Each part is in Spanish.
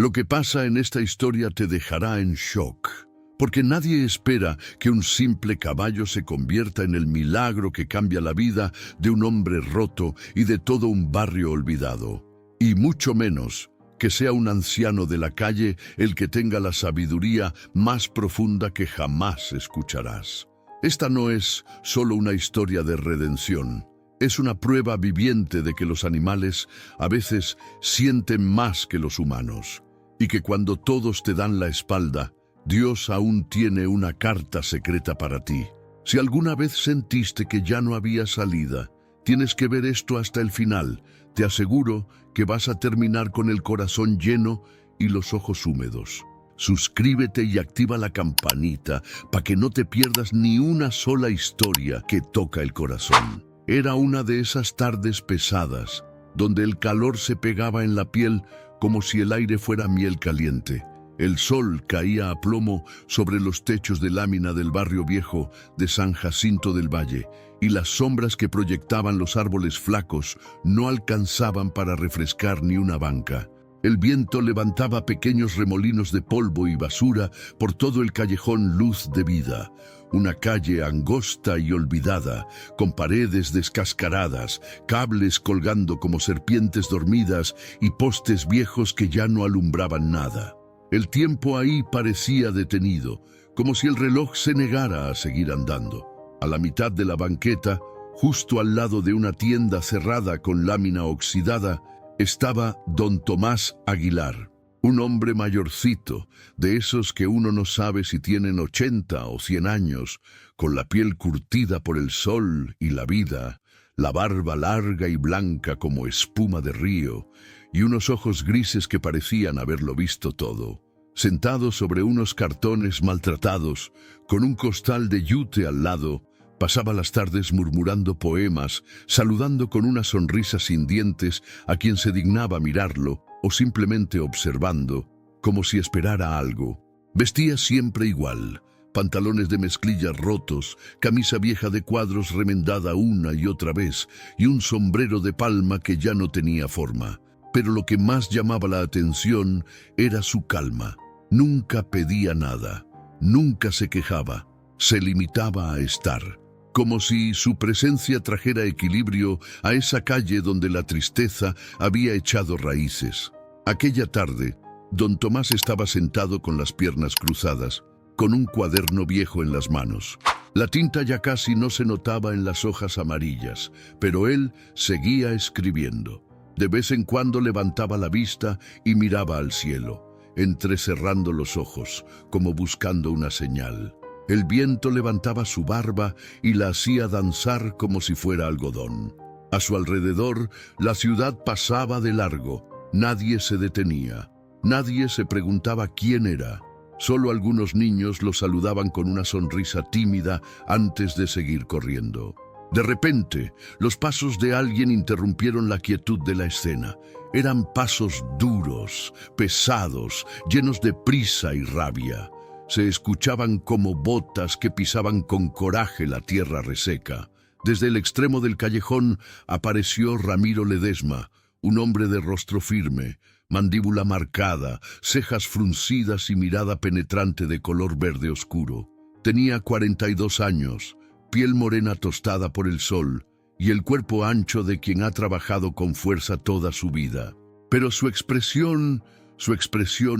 Lo que pasa en esta historia te dejará en shock, porque nadie espera que un simple caballo se convierta en el milagro que cambia la vida de un hombre roto y de todo un barrio olvidado. Y mucho menos que sea un anciano de la calle el que tenga la sabiduría más profunda que jamás escucharás. Esta no es solo una historia de redención. Es una prueba viviente de que los animales a veces sienten más que los humanos, y que cuando todos te dan la espalda, Dios aún tiene una carta secreta para ti. Si alguna vez sentiste que ya no había salida, tienes que ver esto hasta el final. Te aseguro que vas a terminar con el corazón lleno y los ojos húmedos. Suscríbete y activa la campanita para que no te pierdas ni una sola historia que toca el corazón. Era una de esas tardes pesadas, donde el calor se pegaba en la piel como si el aire fuera miel caliente. El sol caía a plomo sobre los techos de lámina del barrio viejo de San Jacinto del Valle, y las sombras que proyectaban los árboles flacos no alcanzaban para refrescar ni una banca. El viento levantaba pequeños remolinos de polvo y basura por todo el callejón Luz de Vida, una calle angosta y olvidada, con paredes descascaradas, cables colgando como serpientes dormidas y postes viejos que ya no alumbraban nada. El tiempo ahí parecía detenido, como si el reloj se negara a seguir andando. A la mitad de la banqueta, justo al lado de una tienda cerrada con lámina oxidada, estaba don Tomás Aguilar, un hombre mayorcito, de esos que uno no sabe si tienen 80 o 100 años, con la piel curtida por el sol y la vida, la barba larga y blanca como espuma de río, y unos ojos grises que parecían haberlo visto todo. Sentado sobre unos cartones maltratados, con un costal de yute al lado, pasaba las tardes murmurando poemas, saludando con una sonrisa sin dientes a quien se dignaba mirarlo, o simplemente observando, como si esperara algo. Vestía siempre igual, pantalones de mezclilla rotos, camisa vieja de cuadros remendada una y otra vez, y un sombrero de palma que ya no tenía forma. Pero lo que más llamaba la atención era su calma. Nunca pedía nada, nunca se quejaba, se limitaba a estar, como si su presencia trajera equilibrio a esa calle donde la tristeza había echado raíces. Aquella tarde, don Tomás estaba sentado con las piernas cruzadas, con un cuaderno viejo en las manos. La tinta ya casi no se notaba en las hojas amarillas, pero él seguía escribiendo. De vez en cuando levantaba la vista y miraba al cielo, entrecerrando los ojos, como buscando una señal. El viento levantaba su barba y la hacía danzar como si fuera algodón. A su alrededor, la ciudad pasaba de largo. Nadie se detenía. Nadie se preguntaba quién era. Solo algunos niños lo saludaban con una sonrisa tímida antes de seguir corriendo. De repente, los pasos de alguien interrumpieron la quietud de la escena. Eran pasos duros, pesados, llenos de prisa y rabia. Se escuchaban como botas que pisaban con coraje la tierra reseca. Desde el extremo del callejón apareció Ramiro Ledesma, un hombre de rostro firme, mandíbula marcada, cejas fruncidas y mirada penetrante de color verde oscuro. Tenía 42 años, piel morena tostada por el sol, y el cuerpo ancho de quien ha trabajado con fuerza toda su vida. Pero su expresión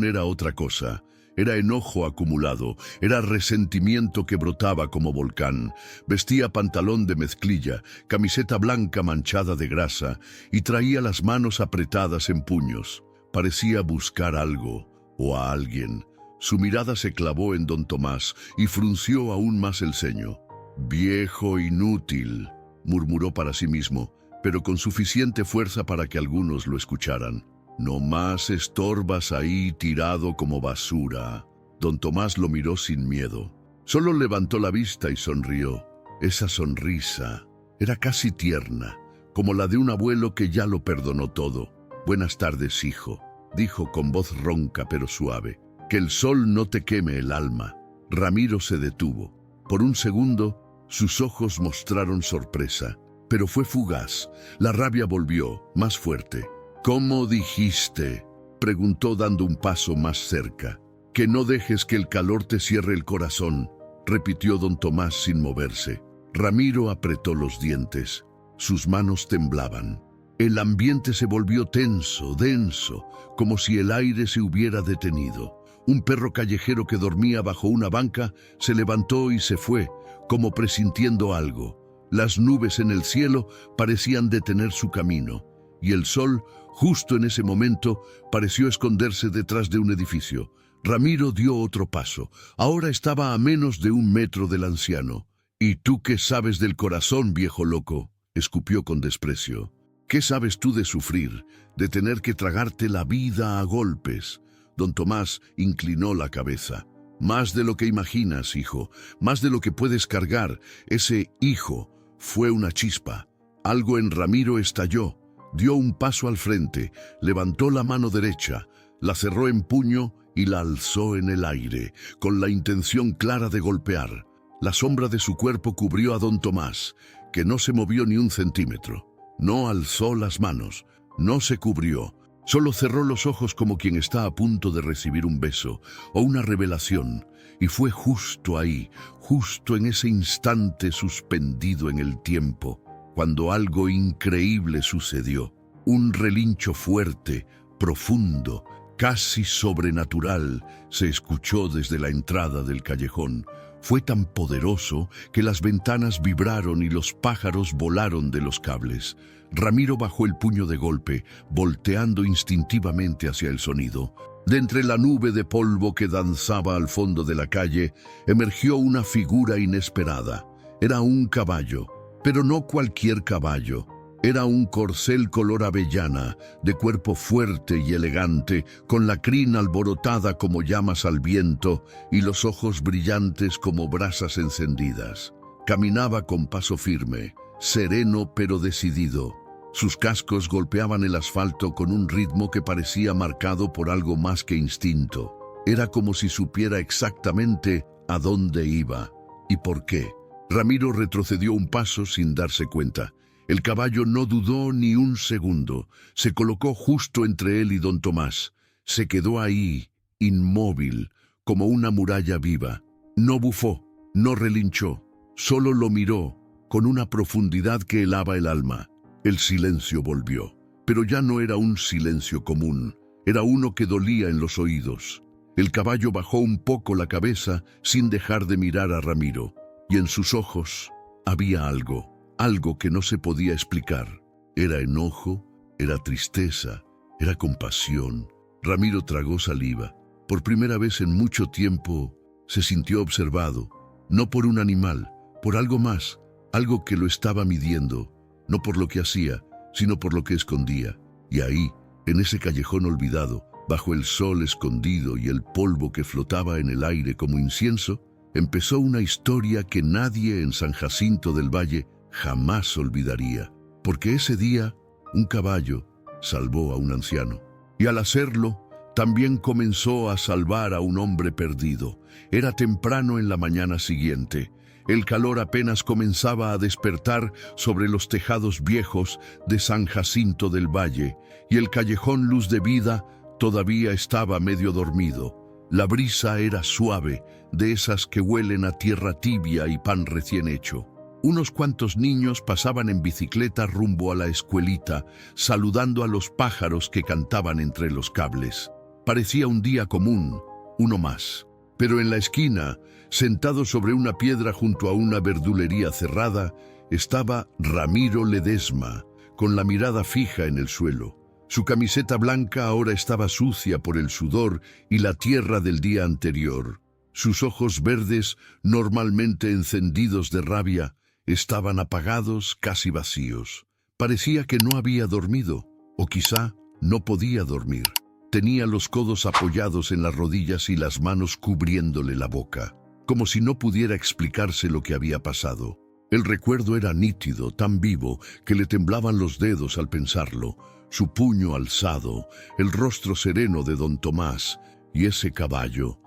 era otra cosa. Era enojo acumulado, era resentimiento que brotaba como volcán. Vestía pantalón de mezclilla, camiseta blanca manchada de grasa, y traía las manos apretadas en puños. Parecía buscar algo, o a alguien. Su mirada se clavó en don Tomás y frunció aún más el ceño. «Viejo inútil», murmuró para sí mismo, pero con suficiente fuerza para que algunos lo escucharan. «No más estorbas ahí tirado como basura». Don Tomás lo miró sin miedo. Solo levantó la vista y sonrió. Esa sonrisa era casi tierna, como la de un abuelo que ya lo perdonó todo. «Buenas tardes, hijo», dijo con voz ronca pero suave. «Que el sol no te queme el alma». Ramiro se detuvo. Por un segundo, sus ojos mostraron sorpresa, pero fue fugaz. La rabia volvió, más fuerte. «¿Cómo dijiste?» preguntó dando un paso más cerca. «Que no dejes que el calor te cierre el corazón», repitió don Tomás sin moverse. Ramiro apretó los dientes. Sus manos temblaban. El ambiente se volvió tenso, denso, como si el aire se hubiera detenido. Un perro callejero que dormía bajo una banca se levantó y se fue, como presintiendo algo. Las nubes en el cielo parecían detener su camino, y el sol, justo en ese momento, pareció esconderse detrás de un edificio. Ramiro dio otro paso. Ahora estaba a menos de 1 metro del anciano. «¿Y tú qué sabes del corazón, viejo loco?», escupió con desprecio. «¿Qué sabes tú de sufrir, de tener que tragarte la vida a golpes?» Don Tomás inclinó la cabeza. «Más de lo que imaginas, hijo, más de lo que puedes cargar». Ese «hijo» fue una chispa. Algo en Ramiro estalló. Dio un paso al frente, levantó la mano derecha, la cerró en puño y la alzó en el aire, con la intención clara de golpear. La sombra de su cuerpo cubrió a don Tomás, que no se movió ni 1 centímetro. No alzó las manos, no se cubrió, solo cerró los ojos como quien está a punto de recibir un beso o una revelación. Y fue justo ahí, justo en ese instante suspendido en el tiempo, cuando algo increíble sucedió. Un relincho fuerte, profundo, casi sobrenatural, se escuchó desde la entrada del callejón. Fue tan poderoso que las ventanas vibraron y los pájaros volaron de los cables. Ramiro bajó el puño de golpe, volteando instintivamente hacia el sonido. De entre la nube de polvo que danzaba al fondo de la calle, emergió una figura inesperada. Era un caballo, pero no cualquier caballo. Era un corcel color avellana, de cuerpo fuerte y elegante, con la crin alborotada como llamas al viento y los ojos brillantes como brasas encendidas. Caminaba con paso firme, sereno pero decidido. Sus cascos golpeaban el asfalto con un ritmo que parecía marcado por algo más que instinto. Era como si supiera exactamente a dónde iba y por qué. Ramiro retrocedió un paso sin darse cuenta. El caballo no dudó ni 1 segundo. Se colocó justo entre él y don Tomás. Se quedó ahí, inmóvil, como una muralla viva. No bufó, no relinchó, solo lo miró, con una profundidad que helaba el alma. El silencio volvió, pero ya no era un silencio común. Era uno que dolía en los oídos. El caballo bajó un poco la cabeza sin dejar de mirar a Ramiro, y en sus ojos había algo. Algo que no se podía explicar. Era enojo, era tristeza, era compasión. Ramiro tragó saliva. Por primera vez en mucho tiempo se sintió observado, no por un animal, por algo más, algo que lo estaba midiendo, no por lo que hacía, sino por lo que escondía. Y ahí, en ese callejón olvidado, bajo el sol escondido y el polvo que flotaba en el aire como incienso, empezó una historia que nadie en San Jacinto del Valle jamás olvidaría, porque ese día un caballo salvó a un anciano, y al hacerlo también comenzó a salvar a un hombre perdido. Era temprano en la mañana siguiente. El calor apenas comenzaba a despertar sobre los tejados viejos de San Jacinto del Valle, y el callejón Luz de Vida todavía estaba medio dormido. La brisa era suave, de esas que huelen a tierra tibia y pan recién hecho. Unos cuantos niños pasaban en bicicleta rumbo a la escuelita, saludando a los pájaros que cantaban entre los cables. Parecía un día común, uno más. Pero en la esquina, sentado sobre una piedra junto a una verdulería cerrada, estaba Ramiro Ledesma, con la mirada fija en el suelo. Su camiseta blanca ahora estaba sucia por el sudor y la tierra del día anterior. Sus ojos verdes, normalmente encendidos de rabia, estaban apagados, casi vacíos. Parecía que no había dormido, o quizá no podía dormir. Tenía los codos apoyados en las rodillas y las manos cubriéndole la boca, como si no pudiera explicarse lo que había pasado. El recuerdo era nítido, tan vivo, que le temblaban los dedos al pensarlo. Su puño alzado, el rostro sereno de don Tomás, y ese caballo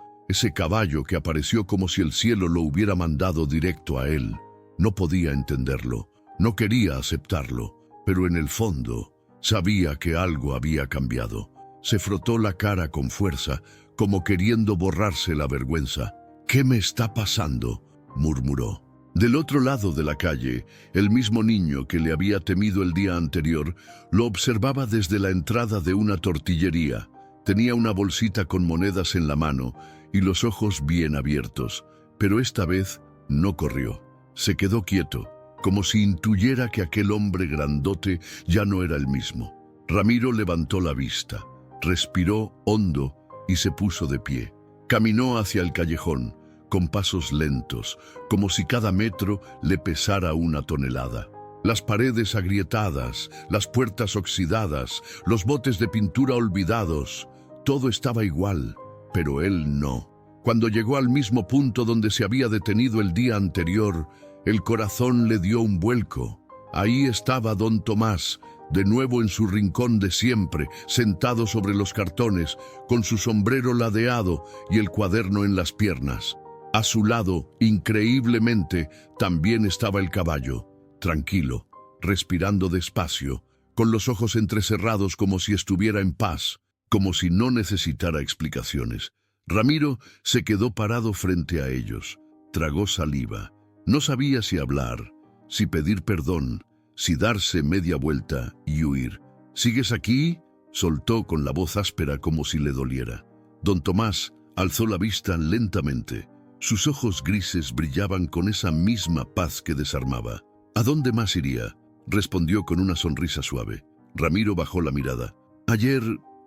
que apareció como si el cielo lo hubiera mandado directo a él. No podía entenderlo, no quería aceptarlo, pero en el fondo sabía que algo había cambiado. Se frotó la cara con fuerza, como queriendo borrarse la vergüenza. «¿Qué me está pasando?», murmuró. Del otro lado de la calle, el mismo niño que le había temido el día anterior lo observaba desde la entrada de una tortillería. Tenía una bolsita con monedas en la mano y los ojos bien abiertos, pero esta vez no corrió. Se quedó quieto, como si intuyera que aquel hombre grandote ya no era el mismo. Ramiro levantó la vista, respiró hondo y se puso de pie. Caminó hacia el callejón, con pasos lentos, como si cada metro le pesara una tonelada. Las paredes agrietadas, las puertas oxidadas, los botes de pintura olvidados, todo estaba igual, pero él no. Cuando llegó al mismo punto donde se había detenido el día anterior, el corazón le dio un vuelco. Ahí estaba don Tomás, de nuevo en su rincón de siempre, sentado sobre los cartones, con su sombrero ladeado y el cuaderno en las piernas. A su lado, increíblemente, también estaba el caballo, tranquilo, respirando despacio, con los ojos entrecerrados como si estuviera en paz, como si no necesitara explicaciones. Ramiro se quedó parado frente a ellos, tragó saliva. No sabía si hablar, si pedir perdón, si darse media vuelta y huir. «¿Sigues aquí?», soltó con la voz áspera como si le doliera. Don Tomás alzó la vista lentamente. Sus ojos grises brillaban con esa misma paz que desarmaba. «¿A dónde más iría?», respondió con una sonrisa suave. Ramiro bajó la mirada. «Ayer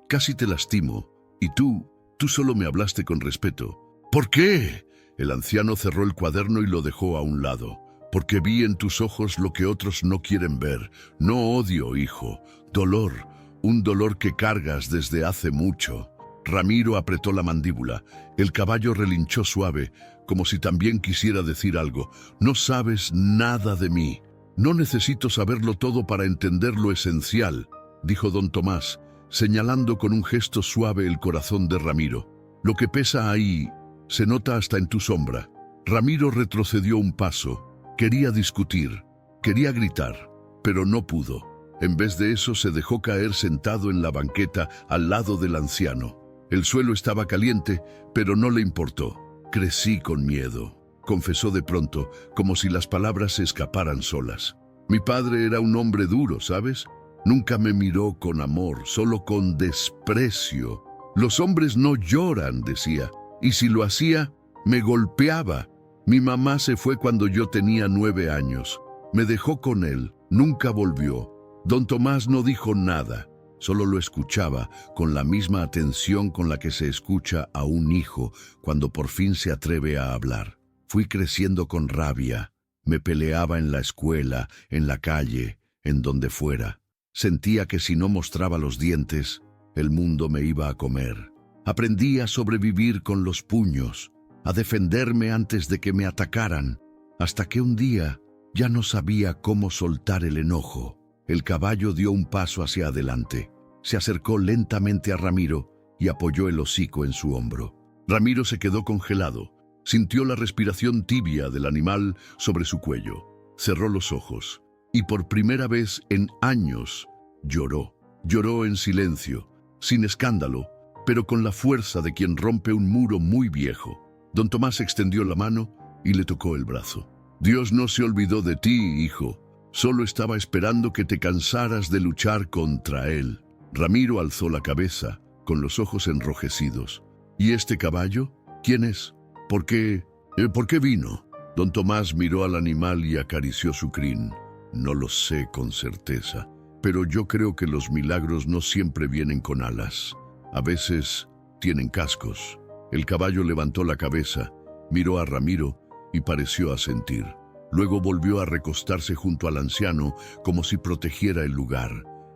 casi te lastimo, y tú solo me hablaste con respeto». «¿Por qué?». El anciano cerró el cuaderno y lo dejó a un lado. «Porque vi en tus ojos lo que otros no quieren ver. No odio, hijo. Dolor, un dolor que cargas desde hace mucho». Ramiro apretó la mandíbula. El caballo relinchó suave, como si también quisiera decir algo. «No sabes nada de mí. No necesito saberlo todo para entender lo esencial», dijo don Tomás, señalando con un gesto suave el corazón de Ramiro. «Lo que pesa ahí se nota hasta en tu sombra». Ramiro retrocedió un paso. Quería discutir, quería gritar, pero no pudo. En vez de eso se dejó caer sentado en la banqueta al lado del anciano. El suelo estaba caliente, pero no le importó. «Crecí con miedo», confesó de pronto, como si las palabras se escaparan solas. «Mi padre era un hombre duro, ¿sabes? Nunca me miró con amor, solo con desprecio. Los hombres no lloran», decía, «y si lo hacía, me golpeaba. Mi mamá se fue cuando yo tenía 9 años. Me dejó con él, nunca volvió». Don Tomás no dijo nada. Solo lo escuchaba con la misma atención con la que se escucha a un hijo cuando por fin se atreve a hablar. «Fui creciendo con rabia. Me peleaba en la escuela, en la calle, en donde fuera. Sentía que si no mostraba los dientes, el mundo me iba a comer. Aprendí a sobrevivir con los puños, a defenderme antes de que me atacaran, hasta que un día ya no sabía cómo soltar el enojo». El caballo dio un paso hacia adelante. Se acercó lentamente a Ramiro y apoyó el hocico en su hombro. Ramiro se quedó congelado. Sintió la respiración tibia del animal sobre su cuello. Cerró los ojos y por primera vez en años lloró. Lloró en silencio, sin escándalo, pero con la fuerza de quien rompe un muro muy viejo. Don Tomás extendió la mano y le tocó el brazo. «Dios no se olvidó de ti, hijo. Solo estaba esperando que te cansaras de luchar contra él». Ramiro alzó la cabeza, con los ojos enrojecidos. «¿Y este caballo? ¿Quién es? ¿Por qué vino?». Don Tomás miró al animal y acarició su crin. «No lo sé con certeza, pero yo creo que los milagros no siempre vienen con alas. A veces tienen cascos». El caballo levantó la cabeza, miró a Ramiro y pareció asentir. Luego volvió a recostarse junto al anciano como si protegiera el lugar.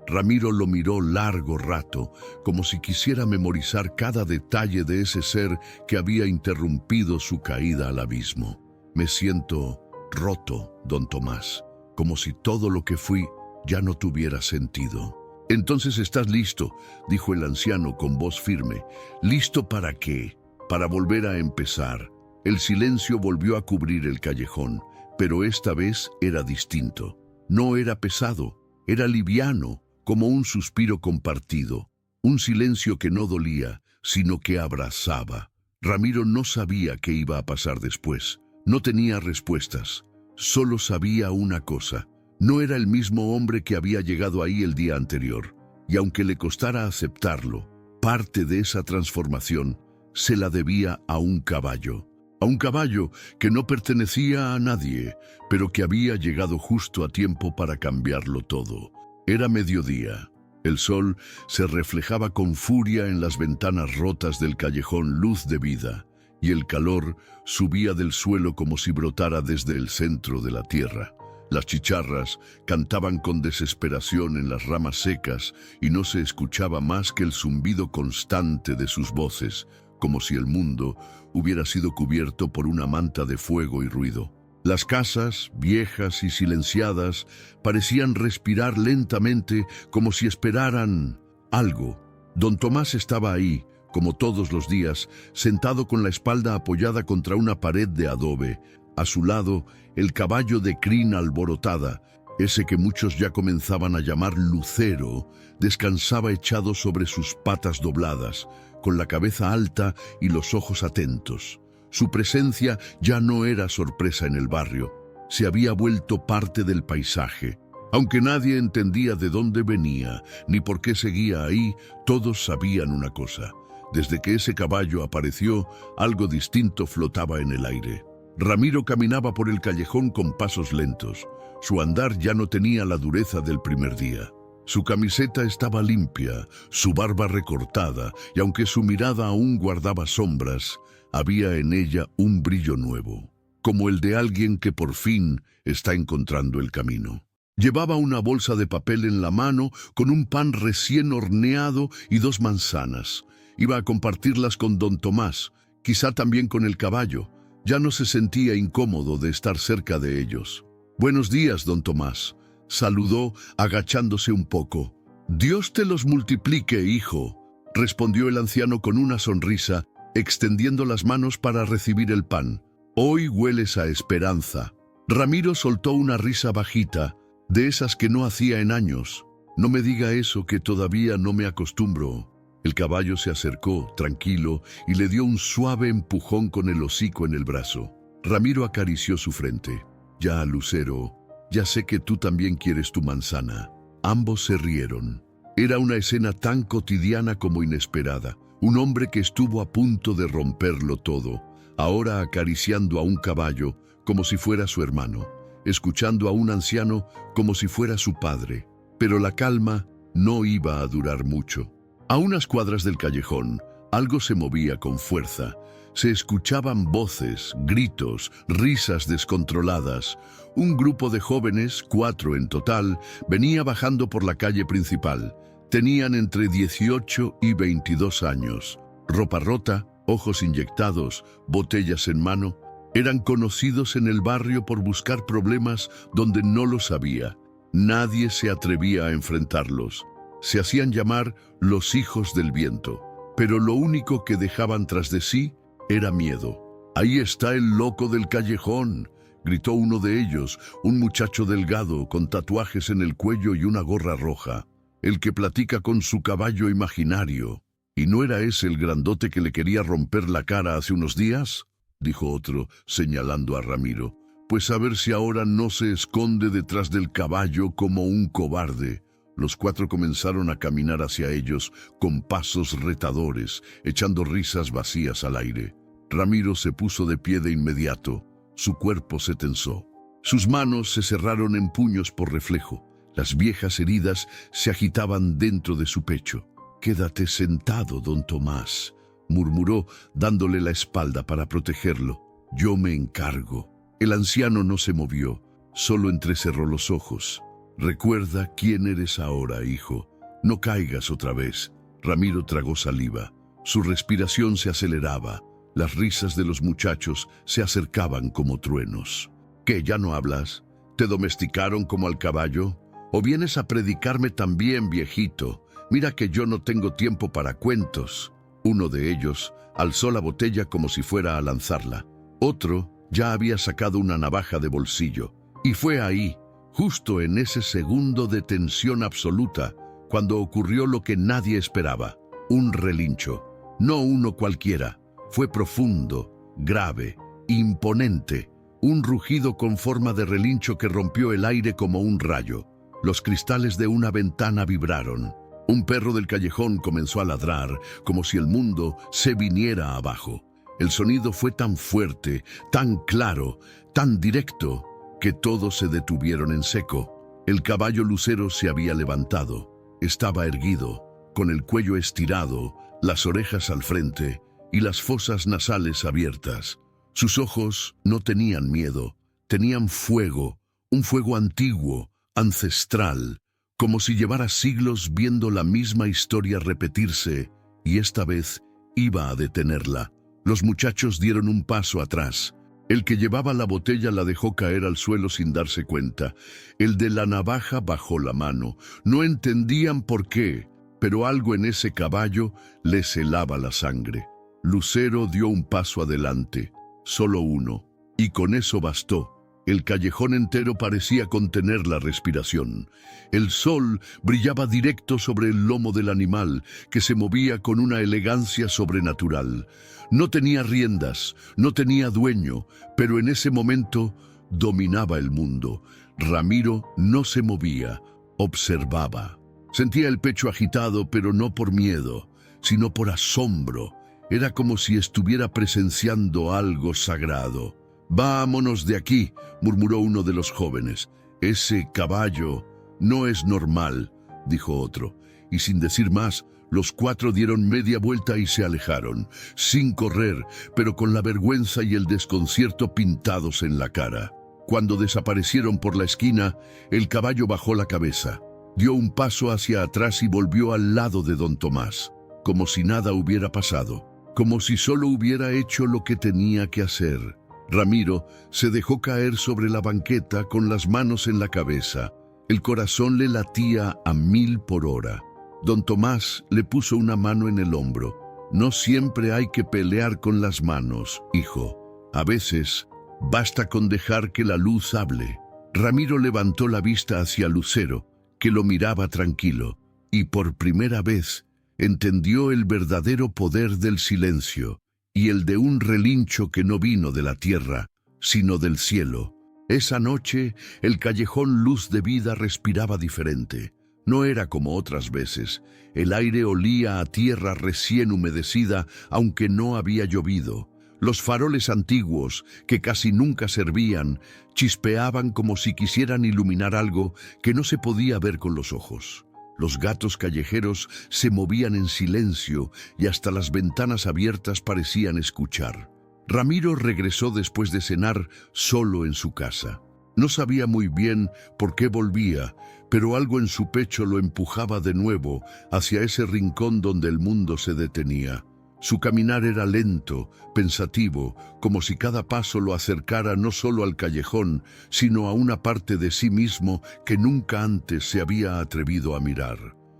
Ramiro lo miró largo rato, como si quisiera memorizar cada detalle de ese ser que había interrumpido su caída al abismo. «Me siento roto, don Tomás, como si todo lo que fui ya no tuviera sentido». «Entonces estás listo», dijo el anciano con voz firme. «¿Listo para qué?». «Para volver a empezar». El silencio volvió a cubrir el callejón. Pero esta vez era distinto. No era pesado, era liviano, como un suspiro compartido. un silencio que no dolía, sino que abrazaba. Ramiro no sabía qué iba a pasar después. No tenía respuestas. Solo sabía una cosa. No era el mismo hombre que había llegado ahí el día anterior. Y aunque le costara aceptarlo, parte de esa transformación se la debía a un caballo. A un caballo que no pertenecía a nadie, pero que había llegado justo a tiempo para cambiarlo todo. Era mediodía. El sol se reflejaba con furia en las ventanas rotas del callejón Luz de Vida, y el calor subía del suelo como si brotara desde el centro de la tierra. Las chicharras cantaban con desesperación en las ramas secas y no se escuchaba más que el zumbido constante de sus voces, como si el mundo hubiera sido cubierto por una manta de fuego y ruido. Las casas, viejas y silenciadas, parecían respirar lentamente como si esperaran algo. Don Tomás estaba ahí, como todos los días, sentado con la espalda apoyada contra una pared de adobe. A su lado, el caballo de crin alborotada, ese que muchos ya comenzaban a llamar Lucero, descansaba echado sobre sus patas dobladas, con la cabeza alta y los ojos atentos. Su presencia ya no era sorpresa en el barrio, se había vuelto parte del paisaje. Aunque nadie entendía de dónde venía, ni por qué seguía ahí, todos sabían una cosa. Desde que ese caballo apareció, algo distinto flotaba en el aire. Ramiro caminaba por el callejón con pasos lentos. Su andar ya no tenía la dureza del primer día. Su camiseta estaba limpia, su barba recortada, y aunque su mirada aún guardaba sombras, había en ella un brillo nuevo, como el de alguien que por fin está encontrando el camino. Llevaba una bolsa de papel en la mano con un pan recién horneado y 2 manzanas. Iba a compartirlas con don Tomás, quizá también con el caballo. Ya no se sentía incómodo de estar cerca de ellos. «Buenos días, don Tomás», saludó agachándose un poco. «Dios te los multiplique, hijo», respondió el anciano con una sonrisa, extendiendo las manos para recibir el pan. «Hoy hueles a esperanza». Ramiro soltó una risa bajita, de esas que no hacía en años. «No me diga eso, que todavía no me acostumbro». El caballo se acercó, tranquilo, y le dio un suave empujón con el hocico en el brazo. Ramiro acarició su frente. «Ya, Lucero, ya sé que tú también quieres tu manzana». Ambos se rieron. Era una escena tan cotidiana como inesperada. Un hombre que estuvo a punto de romperlo todo, ahora acariciando a un caballo como si fuera su hermano, escuchando a un anciano como si fuera su padre. Pero la calma no iba a durar mucho. A unas cuadras del callejón, algo se movía con fuerza. Se escuchaban voces, gritos, risas descontroladas. Un grupo de jóvenes, 4 en total, venía bajando por la calle principal. Tenían entre 18 y 22 años. Ropa rota, ojos inyectados, botellas en mano. Eran conocidos en el barrio por buscar problemas donde no los había. Nadie se atrevía a enfrentarlos. Se hacían llamar los hijos del viento, pero lo único que dejaban tras de sí era miedo. «Ahí está el loco del callejón», gritó uno de ellos, un muchacho delgado con tatuajes en el cuello y una gorra roja. «El que platica con su caballo imaginario». «¿Y no era ese el grandote que le quería romper la cara hace unos días?», dijo otro, señalando a Ramiro. «Pues a ver si ahora no se esconde detrás del caballo como un cobarde». Los 4 comenzaron a caminar hacia ellos con pasos retadores, echando risas vacías al aire. Ramiro se puso de pie de inmediato. Su cuerpo se tensó. Sus manos se cerraron en puños por reflejo. Las viejas heridas se agitaban dentro de su pecho. «Quédate sentado, don Tomás», murmuró, dándole la espalda para protegerlo. «Yo me encargo». El anciano no se movió, solo entrecerró los ojos. «Recuerda quién eres ahora, hijo. No caigas otra vez». Ramiro tragó saliva. Su respiración se aceleraba. Las risas de los muchachos se acercaban como truenos. «¿Qué, ya no hablas? ¿Te domesticaron como al caballo? ¿O vienes a predicarme también, viejito? Mira que yo no tengo tiempo para cuentos». Uno de ellos alzó la botella como si fuera a lanzarla. Otro ya había sacado una navaja de bolsillo. Y fue ahí, justo en ese segundo de tensión absoluta, cuando ocurrió lo que nadie esperaba, un relincho. No uno cualquiera, fue profundo, grave, imponente, un rugido con forma de relincho que rompió el aire como un rayo. Los cristales de una ventana vibraron. Un perro del callejón comenzó a ladrar, como si el mundo se viniera abajo. El sonido fue tan fuerte, tan claro, tan directo, que todos se detuvieron en seco. El caballo lucero se había levantado. Estaba erguido, con el cuello estirado, las orejas al frente y las fosas nasales abiertas. Sus ojos no tenían miedo, tenían fuego, un fuego antiguo, ancestral, como si llevara siglos viendo la misma historia repetirse, y esta vez iba a detenerla. Los muchachos dieron un paso atrás. El que llevaba la botella la dejó caer al suelo sin darse cuenta. El de la navaja bajó la mano. No entendían por qué, pero algo en ese caballo les helaba la sangre. Lucero dio un paso adelante, solo uno, y con eso bastó. El callejón entero parecía contener la respiración. El sol brillaba directo sobre el lomo del animal, que se movía con una elegancia sobrenatural. No tenía riendas, no tenía dueño, pero en ese momento dominaba el mundo. Ramiro no se movía, observaba. Sentía el pecho agitado, pero no por miedo, sino por asombro. Era como si estuviera presenciando algo sagrado. «Vámonos de aquí», murmuró uno de los jóvenes. «Ese caballo no es normal», dijo otro. Y sin decir más, los cuatro dieron media vuelta y se alejaron, sin correr, pero con la vergüenza y el desconcierto pintados en la cara. Cuando desaparecieron por la esquina, el caballo bajó la cabeza, dio un paso hacia atrás y volvió al lado de don Tomás, como si nada hubiera pasado, como si solo hubiera hecho lo que tenía que hacer. Ramiro se dejó caer sobre la banqueta con las manos en la cabeza. El corazón le latía a 1000 por hora. Don Tomás le puso una mano en el hombro. «No siempre hay que pelear con las manos, hijo. A veces basta con dejar que la luz hable». Ramiro levantó la vista hacia Lucero, que lo miraba tranquilo, y por primera vez entendió el verdadero poder del silencio y el de un relincho que no vino de la tierra, sino del cielo. Esa noche, el callejón Luz de Vida respiraba diferente. No era como otras veces. El aire olía a tierra recién humedecida, aunque no había llovido. Los faroles antiguos, que casi nunca servían, chispeaban como si quisieran iluminar algo que no se podía ver con los ojos. Los gatos callejeros se movían en silencio y hasta las ventanas abiertas parecían escuchar. Ramiro regresó después de cenar solo en su casa. No sabía muy bien por qué volvía, pero algo en su pecho lo empujaba de nuevo hacia ese rincón donde el mundo se detenía. Su caminar era lento, pensativo, como si cada paso lo acercara no solo al callejón, sino a una parte de sí mismo que nunca antes se había atrevido a mirar.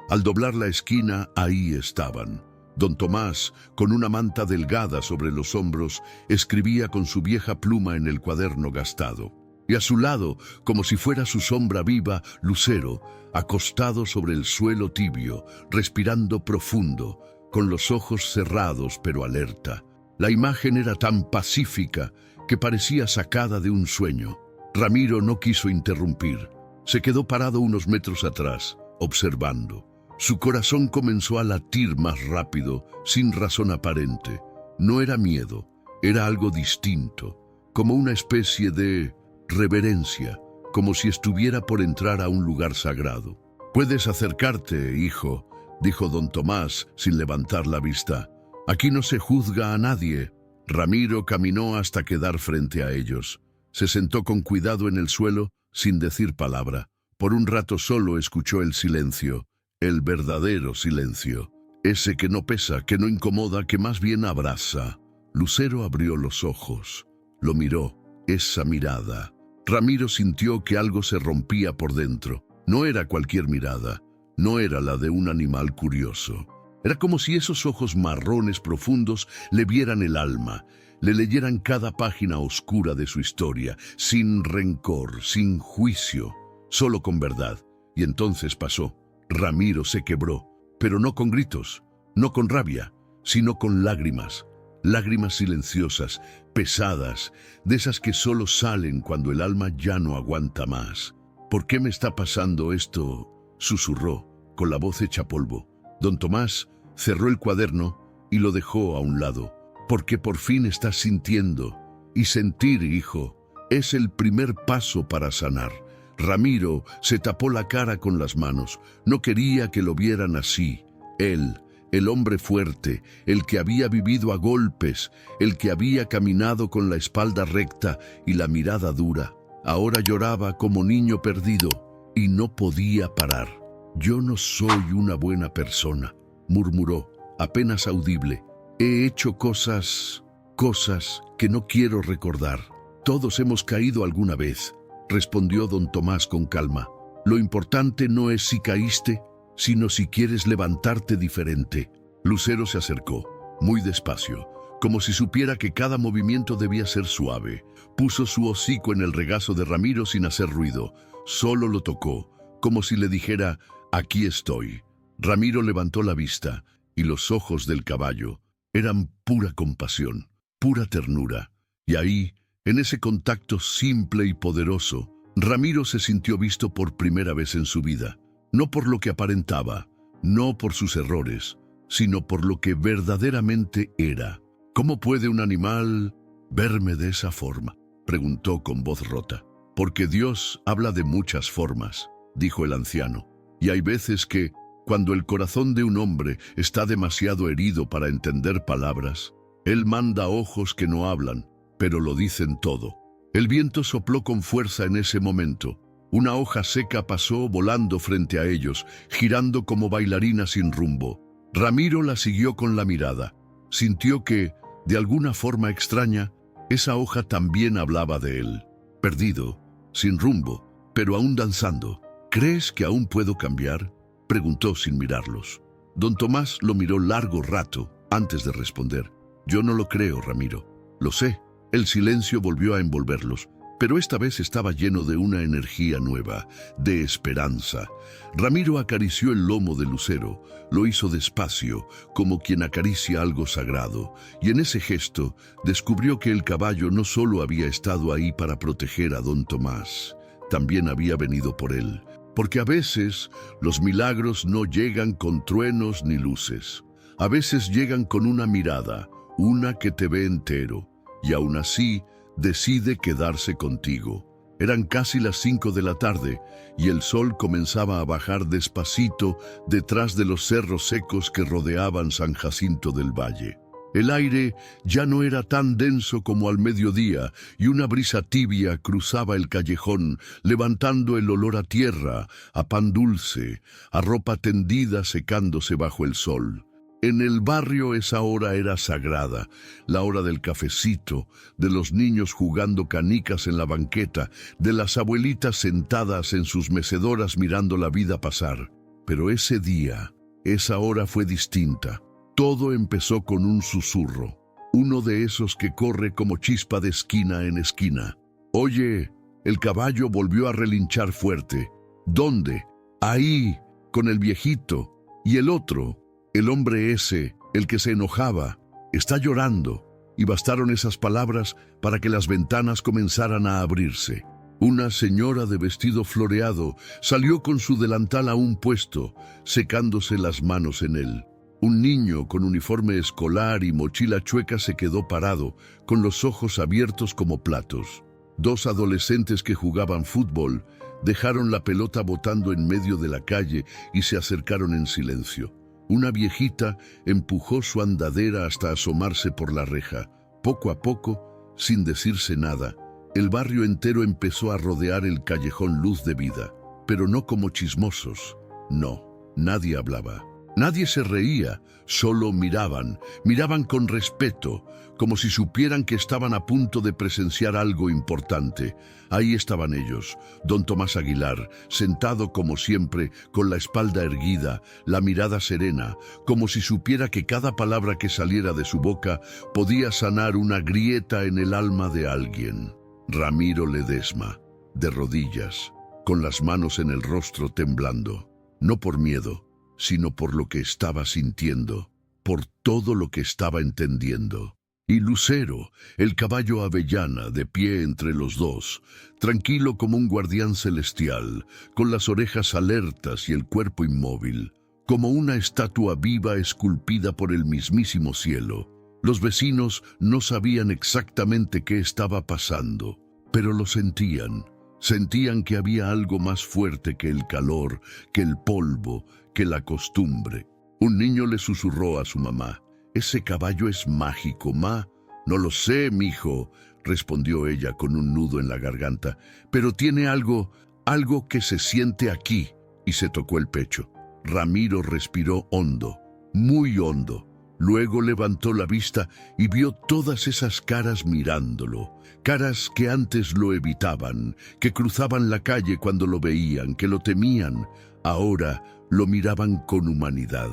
Al doblar la esquina, ahí estaban. Don Tomás, con una manta delgada sobre los hombros, escribía con su vieja pluma en el cuaderno gastado. Y a su lado, como si fuera su sombra viva, Lucero, acostado sobre el suelo tibio, respirando profundo, con los ojos cerrados pero alerta. La imagen era tan pacífica que parecía sacada de un sueño. Ramiro no quiso interrumpir. Se quedó parado unos metros atrás, observando. Su corazón comenzó a latir más rápido, sin razón aparente. No era miedo, era algo distinto, como una especie de reverencia, como si estuviera por entrar a un lugar sagrado. «Puedes acercarte, hijo», dijo don Tomás sin levantar la vista. «Aquí no se juzga a nadie». Ramiro caminó hasta quedar frente a ellos. Se sentó con cuidado en el suelo, sin decir palabra. Por un rato solo escuchó el silencio, el verdadero silencio. Ese que no pesa, que no incomoda, que más bien abraza. Lucero abrió los ojos. Lo miró, esa mirada. Ramiro sintió que algo se rompía por dentro. No era cualquier mirada. No era la de un animal curioso. Era como si esos ojos marrones profundos le vieran el alma, le leyeran cada página oscura de su historia, sin rencor, sin juicio, solo con verdad. Y entonces pasó. Ramiro se quebró, pero no con gritos, no con rabia, sino con lágrimas. Lágrimas silenciosas, pesadas, de esas que solo salen cuando el alma ya no aguanta más. ¿Por qué me está pasando esto?, susurró, con la voz hecha polvo. Don Tomás cerró el cuaderno y lo dejó a un lado. Porque por fin estás sintiendo. Y sentir, hijo, es el primer paso para sanar. Ramiro se tapó la cara con las manos. No quería que lo vieran así. Él, el hombre fuerte, el que había vivido a golpes, el que había caminado con la espalda recta y la mirada dura, ahora lloraba como niño perdido y no podía parar. Yo no soy una buena persona, murmuró, apenas audible. He hecho cosas que no quiero recordar. Todos hemos caído alguna vez, respondió don Tomás con calma. Lo importante no es si caíste, sino si quieres levantarte diferente. Lucero se acercó, muy despacio, como si supiera que cada movimiento debía ser suave. Puso su hocico en el regazo de Ramiro sin hacer ruido. Solo lo tocó, como si le dijera, aquí estoy. Ramiro levantó la vista, y los ojos del caballo eran pura compasión, pura ternura. Y ahí, en ese contacto simple y poderoso, Ramiro se sintió visto por primera vez en su vida. No por lo que aparentaba, no por sus errores, sino por lo que verdaderamente era. ¿Cómo puede un animal verme de esa forma?, preguntó con voz rota. Porque Dios habla de muchas formas, dijo el anciano. Y hay veces que, cuando el corazón de un hombre está demasiado herido para entender palabras, Él manda ojos que no hablan, pero lo dicen todo. El viento sopló con fuerza en ese momento. Una hoja seca pasó volando frente a ellos, girando como bailarina sin rumbo. Ramiro la siguió con la mirada. Sintió que, de alguna forma extraña, esa hoja también hablaba de él. Perdido, sin rumbo, pero aún danzando. ¿Crees que aún puedo cambiar?, preguntó sin mirarlos. Don Tomás lo miró largo rato antes de responder. Yo no lo creo, Ramiro. Lo sé. El silencio volvió a envolverlos, pero esta vez estaba lleno de una energía nueva, de esperanza. Ramiro acarició el lomo de Lucero, lo hizo despacio, como quien acaricia algo sagrado, y en ese gesto descubrió que el caballo no solo había estado ahí para proteger a don Tomás, también había venido por él. Porque a veces los milagros no llegan con truenos ni luces. A veces llegan con una mirada, una que te ve entero, y aún así decide quedarse contigo. Eran casi las 5 de la tarde y el sol comenzaba a bajar despacito detrás de los cerros secos que rodeaban San Jacinto del Valle. El aire ya no era tan denso como al mediodía y una brisa tibia cruzaba el callejón, levantando el olor a tierra, a pan dulce, a ropa tendida secándose bajo el sol. En el barrio esa hora era sagrada, la hora del cafecito, de los niños jugando canicas en la banqueta, de las abuelitas sentadas en sus mecedoras mirando la vida pasar. Pero ese día, esa hora fue distinta. Todo empezó con un susurro, uno de esos que corre como chispa de esquina en esquina. Oye, el caballo volvió a relinchar fuerte. ¿Dónde? Ahí, con el viejito. Y el otro, el hombre ese, el que se enojaba, está llorando. Y bastaron esas palabras para que las ventanas comenzaran a abrirse. Una señora de vestido floreado salió con su delantal aún puesto, secándose las manos en él. Un niño con uniforme escolar y mochila chueca se quedó parado, con los ojos abiertos como platos. 2 adolescentes que jugaban fútbol dejaron la pelota botando en medio de la calle y se acercaron en silencio. Una viejita empujó su andadera hasta asomarse por la reja. Poco a poco, sin decirse nada, el barrio entero empezó a rodear el callejón Luz de Vida, pero no como chismosos. No, nadie hablaba. Nadie se reía, solo miraban con respeto, como si supieran que estaban a punto de presenciar algo importante. Ahí estaban ellos, don Tomás Aguilar, sentado como siempre, con la espalda erguida, la mirada serena, como si supiera que cada palabra que saliera de su boca podía sanar una grieta en el alma de alguien. Ramiro Ledesma, de rodillas, con las manos en el rostro temblando. no por miedo, sino por lo que estaba sintiendo, por todo lo que estaba entendiendo. Y Lucero, el caballo avellana, de pie entre los dos, tranquilo como un guardián celestial, con las orejas alertas y el cuerpo inmóvil, como una estatua viva esculpida por el mismísimo cielo. Los vecinos no sabían exactamente qué estaba pasando, pero lo sentían. Sentían que había algo más fuerte que el calor, que el polvo, que la costumbre. Un niño le susurró a su mamá: «Ese caballo es mágico, ma». «No lo sé, mijo», respondió ella con un nudo en la garganta, «pero tiene algo que se siente aquí», y se tocó el pecho. Ramiro respiró hondo, muy hondo. Luego levantó la vista y vio todas esas caras mirándolo, caras que antes lo evitaban, que cruzaban la calle cuando lo veían, que lo temían. Ahora lo miraban con humanidad,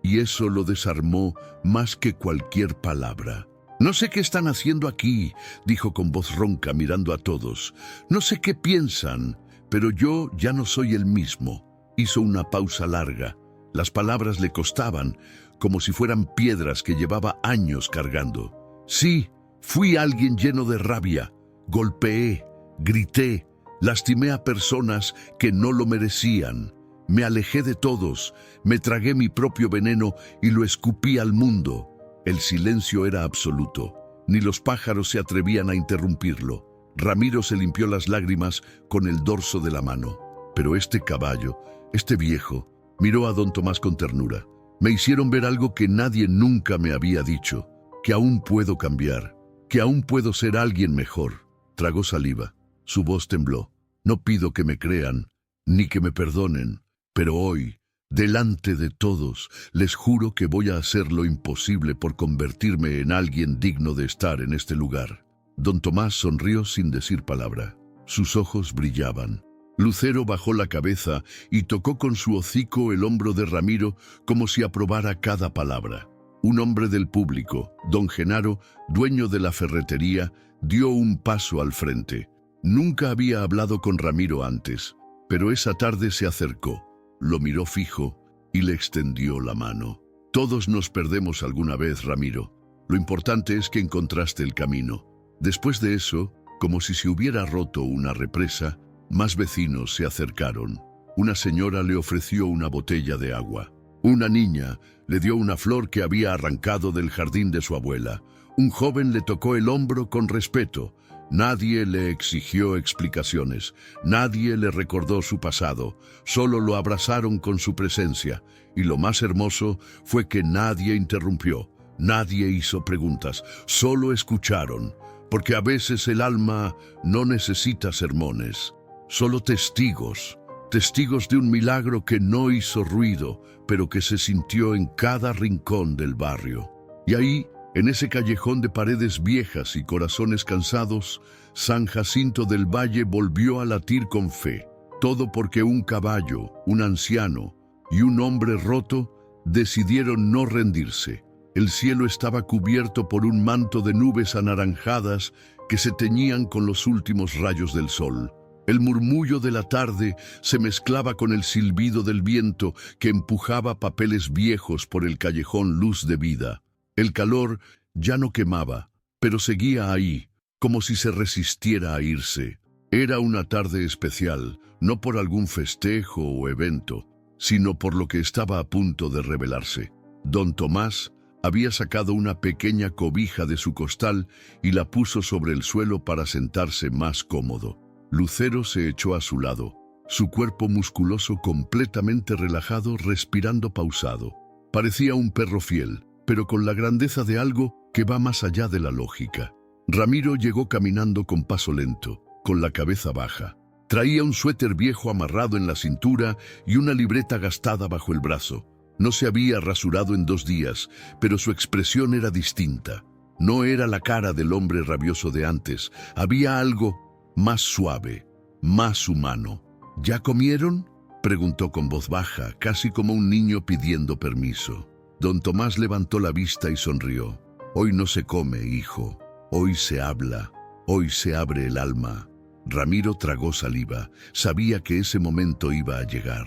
y eso lo desarmó más que cualquier palabra. «No sé qué están haciendo aquí», dijo con voz ronca mirando a todos. «No sé qué piensan, pero yo ya no soy el mismo». Hizo una pausa larga. Las palabras le costaban, como si fueran piedras que llevaba años cargando. «Sí, fui alguien lleno de rabia. Golpeé, grité, lastimé a personas que no lo merecían. Me alejé de todos, me tragué mi propio veneno y lo escupí al mundo». El silencio era absoluto. Ni los pájaros se atrevían a interrumpirlo. Ramiro se limpió las lágrimas con el dorso de la mano. Pero este caballo, este viejo, miró a don Tomás con ternura. «Me hicieron ver algo que nadie nunca me había dicho, que aún puedo cambiar, que aún puedo ser alguien mejor». Tragó saliva. Su voz tembló. «No pido que me crean, ni que me perdonen, pero hoy, delante de todos, les juro que voy a hacer lo imposible por convertirme en alguien digno de estar en este lugar». Don Tomás sonrió sin decir palabra. Sus ojos brillaban. Lucero bajó la cabeza y tocó con su hocico el hombro de Ramiro como si aprobara cada palabra. Un hombre del público, don Genaro, dueño de la ferretería, dio un paso al frente. Nunca había hablado con Ramiro antes, pero esa tarde se acercó, lo miró fijo y le extendió la mano. «Todos nos perdemos alguna vez, Ramiro. Lo importante es que encontraste el camino». Después de eso, como si se hubiera roto una represa, más vecinos se acercaron. Una señora le ofreció una botella de agua. Una niña le dio una flor que había arrancado del jardín de su abuela. Un joven le tocó el hombro con respeto. Nadie le exigió explicaciones. Nadie le recordó su pasado. Solo lo abrazaron con su presencia. Y lo más hermoso fue que nadie interrumpió. Nadie hizo preguntas. Solo escucharon. Porque a veces el alma no necesita sermones. Solo testigos, testigos de un milagro que no hizo ruido, pero que se sintió en cada rincón del barrio. Y ahí, en ese callejón de paredes viejas y corazones cansados, San Jacinto del Valle volvió a latir con fe. Todo porque un caballo, un anciano y un hombre roto decidieron no rendirse. El cielo estaba cubierto por un manto de nubes anaranjadas que se teñían con los últimos rayos del sol. El murmullo de la tarde se mezclaba con el silbido del viento que empujaba papeles viejos por el callejón luz de vida. El calor ya no quemaba, pero seguía ahí, como si se resistiera a irse. Era una tarde especial, no por algún festejo o evento, sino por lo que estaba a punto de revelarse. Don Tomás había sacado una pequeña cobija de su costal y la puso sobre el suelo para sentarse más cómodo. Lucero se echó a su lado, su cuerpo musculoso completamente relajado, respirando pausado. Parecía un perro fiel, pero con la grandeza de algo que va más allá de la lógica. Ramiro llegó caminando con paso lento, con la cabeza baja. Traía un suéter viejo amarrado en la cintura y una libreta gastada bajo el brazo. No se había rasurado en 2 días, pero su expresión era distinta. No era la cara del hombre rabioso de antes. Había algo más suave, más humano. ¿Ya comieron?, preguntó con voz baja, casi como un niño pidiendo permiso. Don Tomás levantó la vista y sonrió. «Hoy no se come, hijo. Hoy se habla. Hoy se abre el alma». Ramiro tragó saliva. Sabía que ese momento iba a llegar.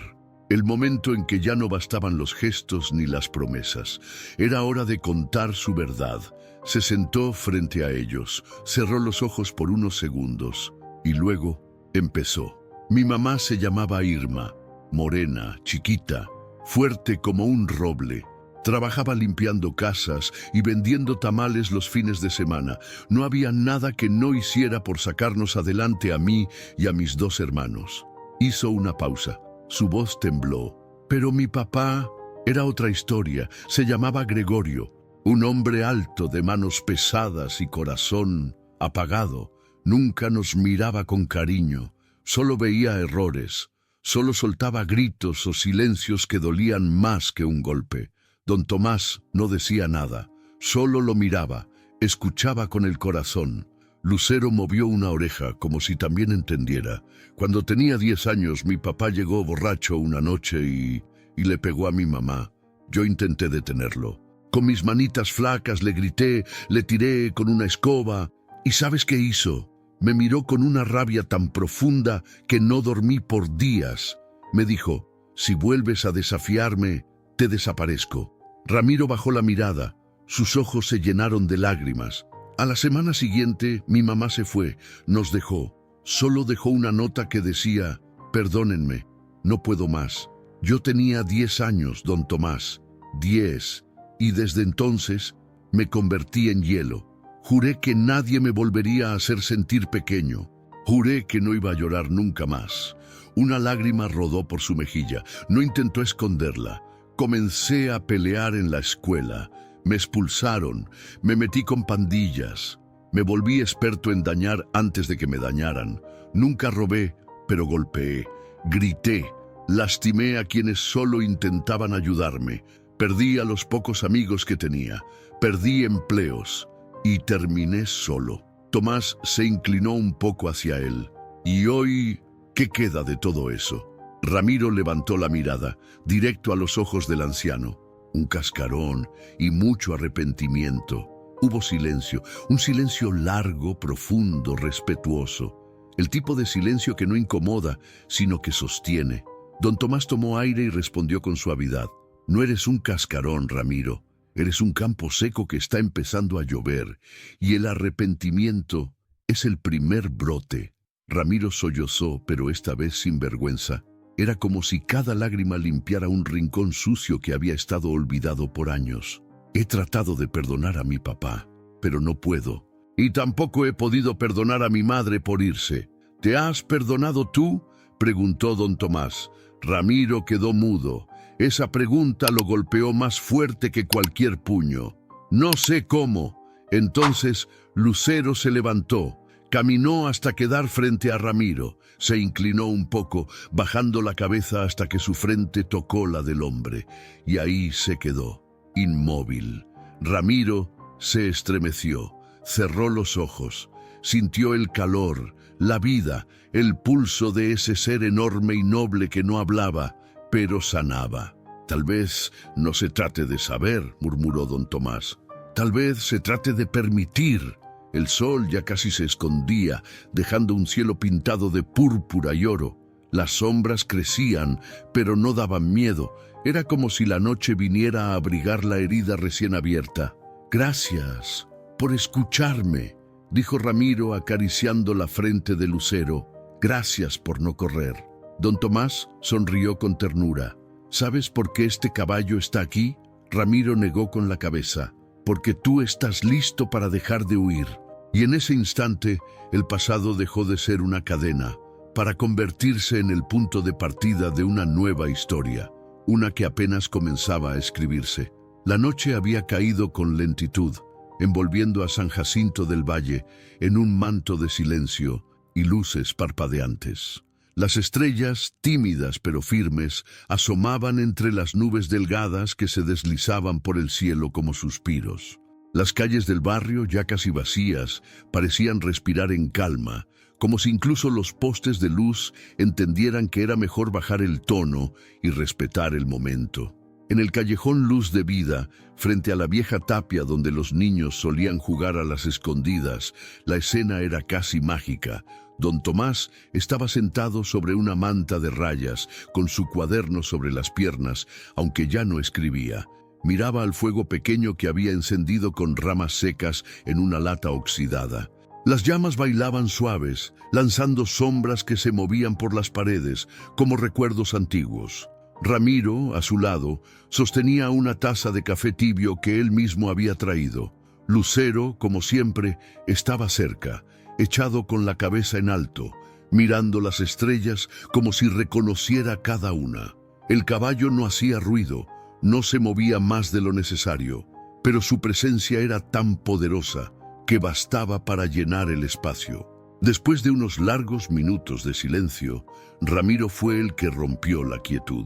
el momento en que ya no bastaban los gestos ni las promesas. Era hora de contar su verdad. Se sentó frente a ellos, cerró los ojos por unos segundos y luego empezó. Mi mamá se llamaba Irma, morena, chiquita, fuerte como un roble. Trabajaba limpiando casas y vendiendo tamales los fines de semana. No había nada que no hiciera por sacarnos adelante a mí y a mis 2 hermanos. Hizo una pausa. Su voz tembló. Pero mi papá era otra historia. Se llamaba Gregorio. Un hombre alto, de manos pesadas y corazón apagado. Nunca nos miraba con cariño. Solo veía errores. Solo soltaba gritos o silencios que dolían más que un golpe. Don Tomás no decía nada, solo lo miraba, escuchaba con el corazón. Lucero movió una oreja como si también entendiera. Cuando tenía 10 años, mi papá llegó borracho una noche y le pegó a mi mamá. Yo intenté detenerlo. Con mis manitas flacas le grité, le tiré con una escoba. ¿Y sabes qué hizo? Me miró con una rabia tan profunda que no dormí por días. Me dijo, si vuelves a desafiarme, te desaparezco. Ramiro bajó la mirada, sus ojos se llenaron de lágrimas. A la semana siguiente, mi mamá se fue, nos dejó. Solo dejó una nota que decía, perdónenme, no puedo más. Yo tenía 10 años, don Tomás, 10, y desde entonces me convertí en hielo. Juré que nadie me volvería a hacer sentir pequeño. Juré que no iba a llorar nunca más. Una lágrima rodó por su mejilla, no intentó esconderla. Comencé a pelear en la escuela, me expulsaron, me metí con pandillas, me volví experto en dañar antes de que me dañaran. Nunca robé, pero golpeé, grité, lastimé a quienes solo intentaban ayudarme, perdí a los pocos amigos que tenía, perdí empleos y terminé solo. Tomás se inclinó un poco hacia él. ¿Y hoy qué queda de todo eso? Ramiro levantó la mirada, directo a los ojos del anciano. Un cascarón y mucho arrepentimiento. Hubo silencio, un silencio largo, profundo, respetuoso. El tipo de silencio que no incomoda, sino que sostiene. Don Tomás tomó aire y respondió con suavidad. No eres un cascarón, Ramiro. Eres un campo seco que está empezando a llover, y el arrepentimiento es el primer brote. Ramiro sollozó, pero esta vez sin vergüenza. Era como si cada lágrima limpiara un rincón sucio que había estado olvidado por años. He tratado de perdonar a mi papá, pero no puedo. Y tampoco he podido perdonar a mi madre por irse. ¿Te has perdonado tú?, preguntó don Tomás. Ramiro quedó mudo. Esa pregunta lo golpeó más fuerte que cualquier puño. No sé cómo. Entonces Lucero se levantó. Caminó hasta quedar frente a Ramiro. Se inclinó un poco, bajando la cabeza hasta que su frente tocó la del hombre. Y ahí se quedó, inmóvil. Ramiro se estremeció, cerró los ojos, sintió el calor, la vida, el pulso de ese ser enorme y noble que no hablaba, pero sanaba. Tal vez no se trate de saber, murmuró don Tomás. Tal vez se trate de permitir. El sol ya casi se escondía, dejando un cielo pintado de púrpura y oro. Las sombras crecían, pero no daban miedo. Era como si la noche viniera a abrigar la herida recién abierta. Gracias por escucharme, dijo Ramiro acariciando la frente de Lucero. Gracias por no correr. Don Tomás sonrió con ternura. ¿Sabes por qué este caballo está aquí? Ramiro negó con la cabeza. Porque tú estás listo para dejar de huir. Y en ese instante, el pasado dejó de ser una cadena, para convertirse en el punto de partida de una nueva historia, una que apenas comenzaba a escribirse. La noche había caído con lentitud, envolviendo a San Jacinto del Valle en un manto de silencio y luces parpadeantes. Las estrellas, tímidas pero firmes, asomaban entre las nubes delgadas que se deslizaban por el cielo como suspiros. Las calles del barrio, ya casi vacías, parecían respirar en calma, como si incluso los postes de luz entendieran que era mejor bajar el tono y respetar el momento. En el callejón Luz de Vida, frente a la vieja tapia donde los niños solían jugar a las escondidas, la escena era casi mágica. Don Tomás estaba sentado sobre una manta de rayas, con su cuaderno sobre las piernas, aunque ya no escribía. Miraba al fuego pequeño que había encendido con ramas secas en una lata oxidada. Las llamas bailaban suaves, lanzando sombras que se movían por las paredes, como recuerdos antiguos. Ramiro, a su lado, sostenía una taza de café tibio que él mismo había traído. Lucero, como siempre, estaba cerca, echado con la cabeza en alto, mirando las estrellas como si reconociera cada una. El caballo no hacía ruido, no se movía más de lo necesario, pero su presencia era tan poderosa que bastaba para llenar el espacio. Después de unos largos minutos de silencio, Ramiro fue el que rompió la quietud.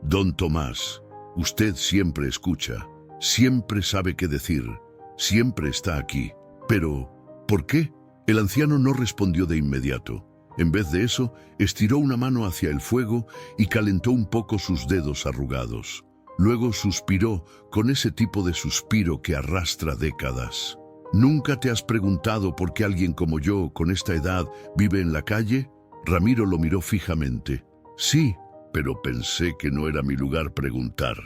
Don Tomás, usted siempre escucha, siempre sabe qué decir, siempre está aquí. Pero, ¿por qué? El anciano no respondió de inmediato. En vez de eso, estiró una mano hacia el fuego y calentó un poco sus dedos arrugados. Luego suspiró con ese tipo de suspiro que arrastra décadas. ¿Nunca te has preguntado por qué alguien como yo, con esta edad, vive en la calle? Ramiro lo miró fijamente. Sí, pero pensé que no era mi lugar preguntar.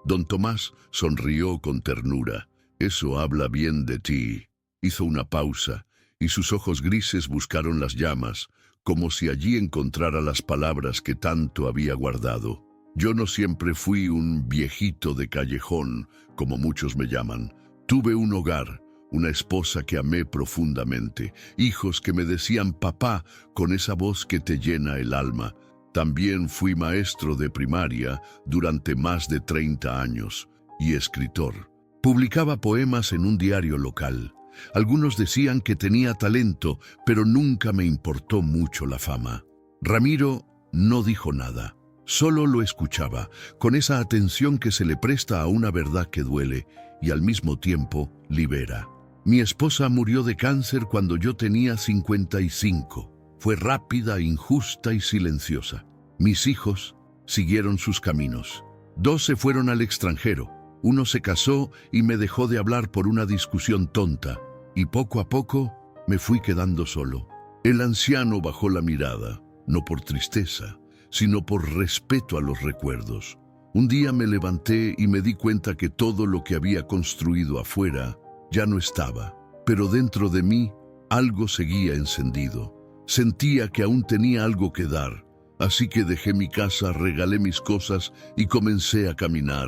Don Tomás sonrió con ternura. Eso habla bien de ti. Hizo una pausa, y sus ojos grises buscaron las llamas, como si allí encontrara las palabras que tanto había guardado. Yo no siempre fui un viejito de callejón, como muchos me llaman. Tuve un hogar, una esposa que amé profundamente, hijos que me decían papá con esa voz que te llena el alma. También fui maestro de primaria durante más de 30 años y escritor. Publicaba poemas en un diario local. Algunos decían que tenía talento, pero nunca me importó mucho la fama. Ramiro no dijo nada. Solo lo escuchaba, con esa atención que se le presta a una verdad que duele y al mismo tiempo libera. Mi esposa murió de cáncer cuando yo tenía 55. Fue rápida, injusta y silenciosa. Mis hijos siguieron sus caminos. 2 se fueron al extranjero. 1 se casó y me dejó de hablar por una discusión tonta. Y poco a poco me fui quedando solo. El anciano bajó la mirada, no por tristeza, sino por respeto a los recuerdos. Un día me levanté y me di cuenta que todo lo que había construido afuera ya no estaba, pero dentro de mí algo seguía encendido. Sentía que aún tenía algo que dar, así que dejé mi casa, regalé mis cosas y comencé a caminar,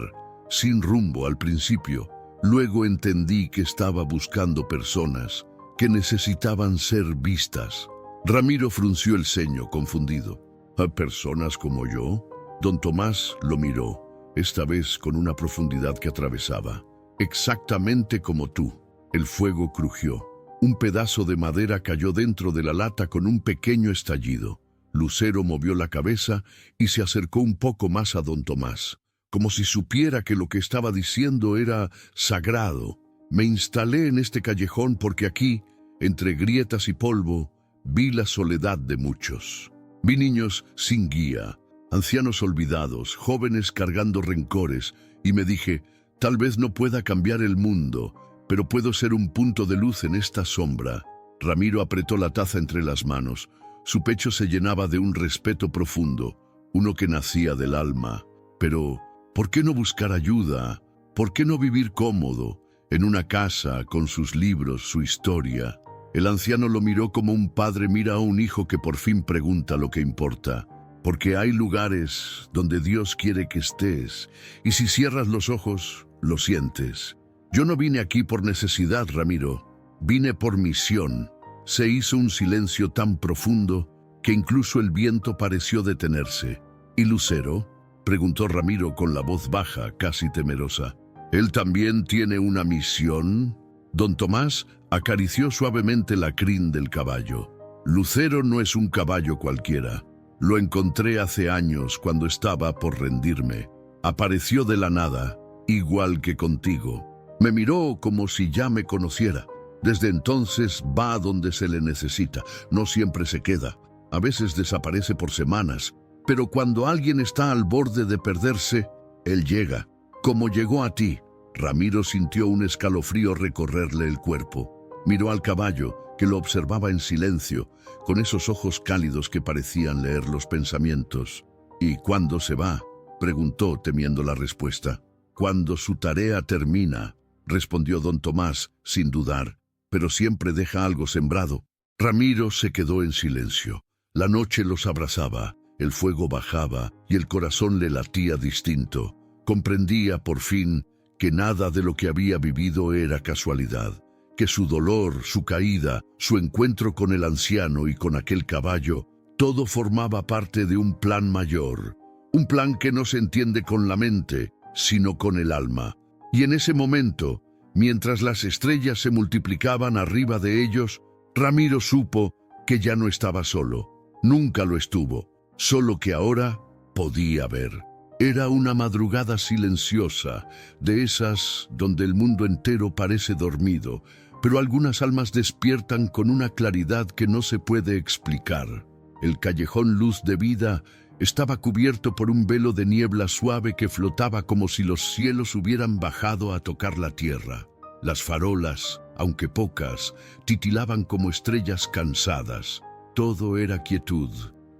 sin rumbo al principio. Luego entendí que estaba buscando personas que necesitaban ser vistas. Ramiro frunció el ceño, confundido. ¿A personas como yo? Don Tomás lo miró, esta vez con una profundidad que atravesaba. Exactamente como tú. El fuego crujió. Un pedazo de madera cayó dentro de la lata con un pequeño estallido. Lucero movió la cabeza y se acercó un poco más a don Tomás, como si supiera que lo que estaba diciendo era sagrado. Me instalé en este callejón porque aquí, entre grietas y polvo, vi la soledad de muchos. Vi niños sin guía, ancianos olvidados, jóvenes cargando rencores, y me dije, tal vez no pueda cambiar el mundo, pero puedo ser un punto de luz en esta sombra. Ramiro apretó la taza entre las manos. Su pecho se llenaba de un respeto profundo, uno que nacía del alma. Pero, ¿por qué no buscar ayuda? ¿Por qué no vivir cómodo, en una casa, con sus libros, su historia? El anciano lo miró como un padre mira a un hijo que por fin pregunta lo que importa. Porque hay lugares donde Dios quiere que estés, y si cierras los ojos, lo sientes. Yo no vine aquí por necesidad, Ramiro. Vine por misión. Se hizo un silencio tan profundo que incluso el viento pareció detenerse. ¿Y Lucero?, preguntó Ramiro con la voz baja, casi temerosa. ¿Él también tiene una misión? Don Tomás acarició suavemente la crin del caballo. Lucero no es un caballo cualquiera. Lo encontré hace años cuando estaba por rendirme. Apareció de la nada, igual que contigo. Me miró como si ya me conociera. Desde entonces va a donde se le necesita. No siempre se queda. A veces desaparece por semanas. Pero cuando alguien está al borde de perderse, él llega. ¿Cómo llegó a ti? Ramiro sintió un escalofrío recorrerle el cuerpo. Miró al caballo, que lo observaba en silencio, con esos ojos cálidos que parecían leer los pensamientos. ¿Y cuándo se va?, preguntó, temiendo la respuesta. Cuando su tarea termina, respondió don Tomás, sin dudar, pero siempre deja algo sembrado. Ramiro se quedó en silencio. La noche los abrazaba, el fuego bajaba y el corazón le latía distinto. Comprendía, por fin, que nada de lo que había vivido era casualidad, que su dolor, su caída, su encuentro con el anciano y con aquel caballo, todo formaba parte de un plan mayor, un plan que no se entiende con la mente, sino con el alma. Y en ese momento, mientras las estrellas se multiplicaban arriba de ellos, Ramiro supo que ya no estaba solo. Nunca lo estuvo, solo que ahora podía ver. Era una madrugada silenciosa, de esas donde el mundo entero parece dormido, pero algunas almas despiertan con una claridad que no se puede explicar. El callejón Luz de Vida estaba cubierto por un velo de niebla suave que flotaba como si los cielos hubieran bajado a tocar la tierra. Las farolas, aunque pocas, titilaban como estrellas cansadas. Todo era quietud,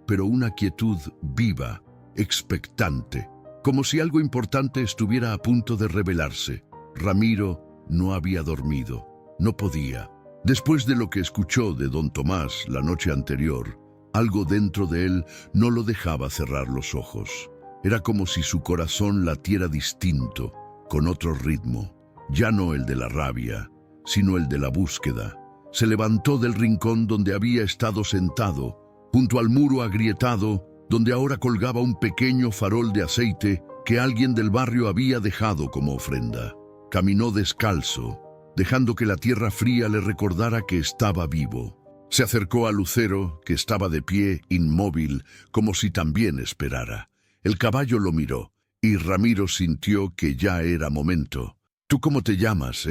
pero una quietud viva, expectante, como si algo importante estuviera a punto de revelarse. Ramiro no había dormido, no podía. Después de lo que escuchó de don Tomás la noche anterior, algo dentro de él no lo dejaba cerrar los ojos. Era como si su corazón latiera distinto, con otro ritmo, ya no el de la rabia, sino el de la búsqueda. Se levantó del rincón donde había estado sentado, junto al muro agrietado, donde ahora colgaba un pequeño farol de aceite que alguien del barrio había dejado como ofrenda. Caminó descalzo, dejando que la tierra fría le recordara que estaba vivo. Se acercó a Lucero, que estaba de pie, inmóvil, como si también esperara. El caballo lo miró, y Ramiro sintió que ya era momento. «¿Tú cómo te llamas,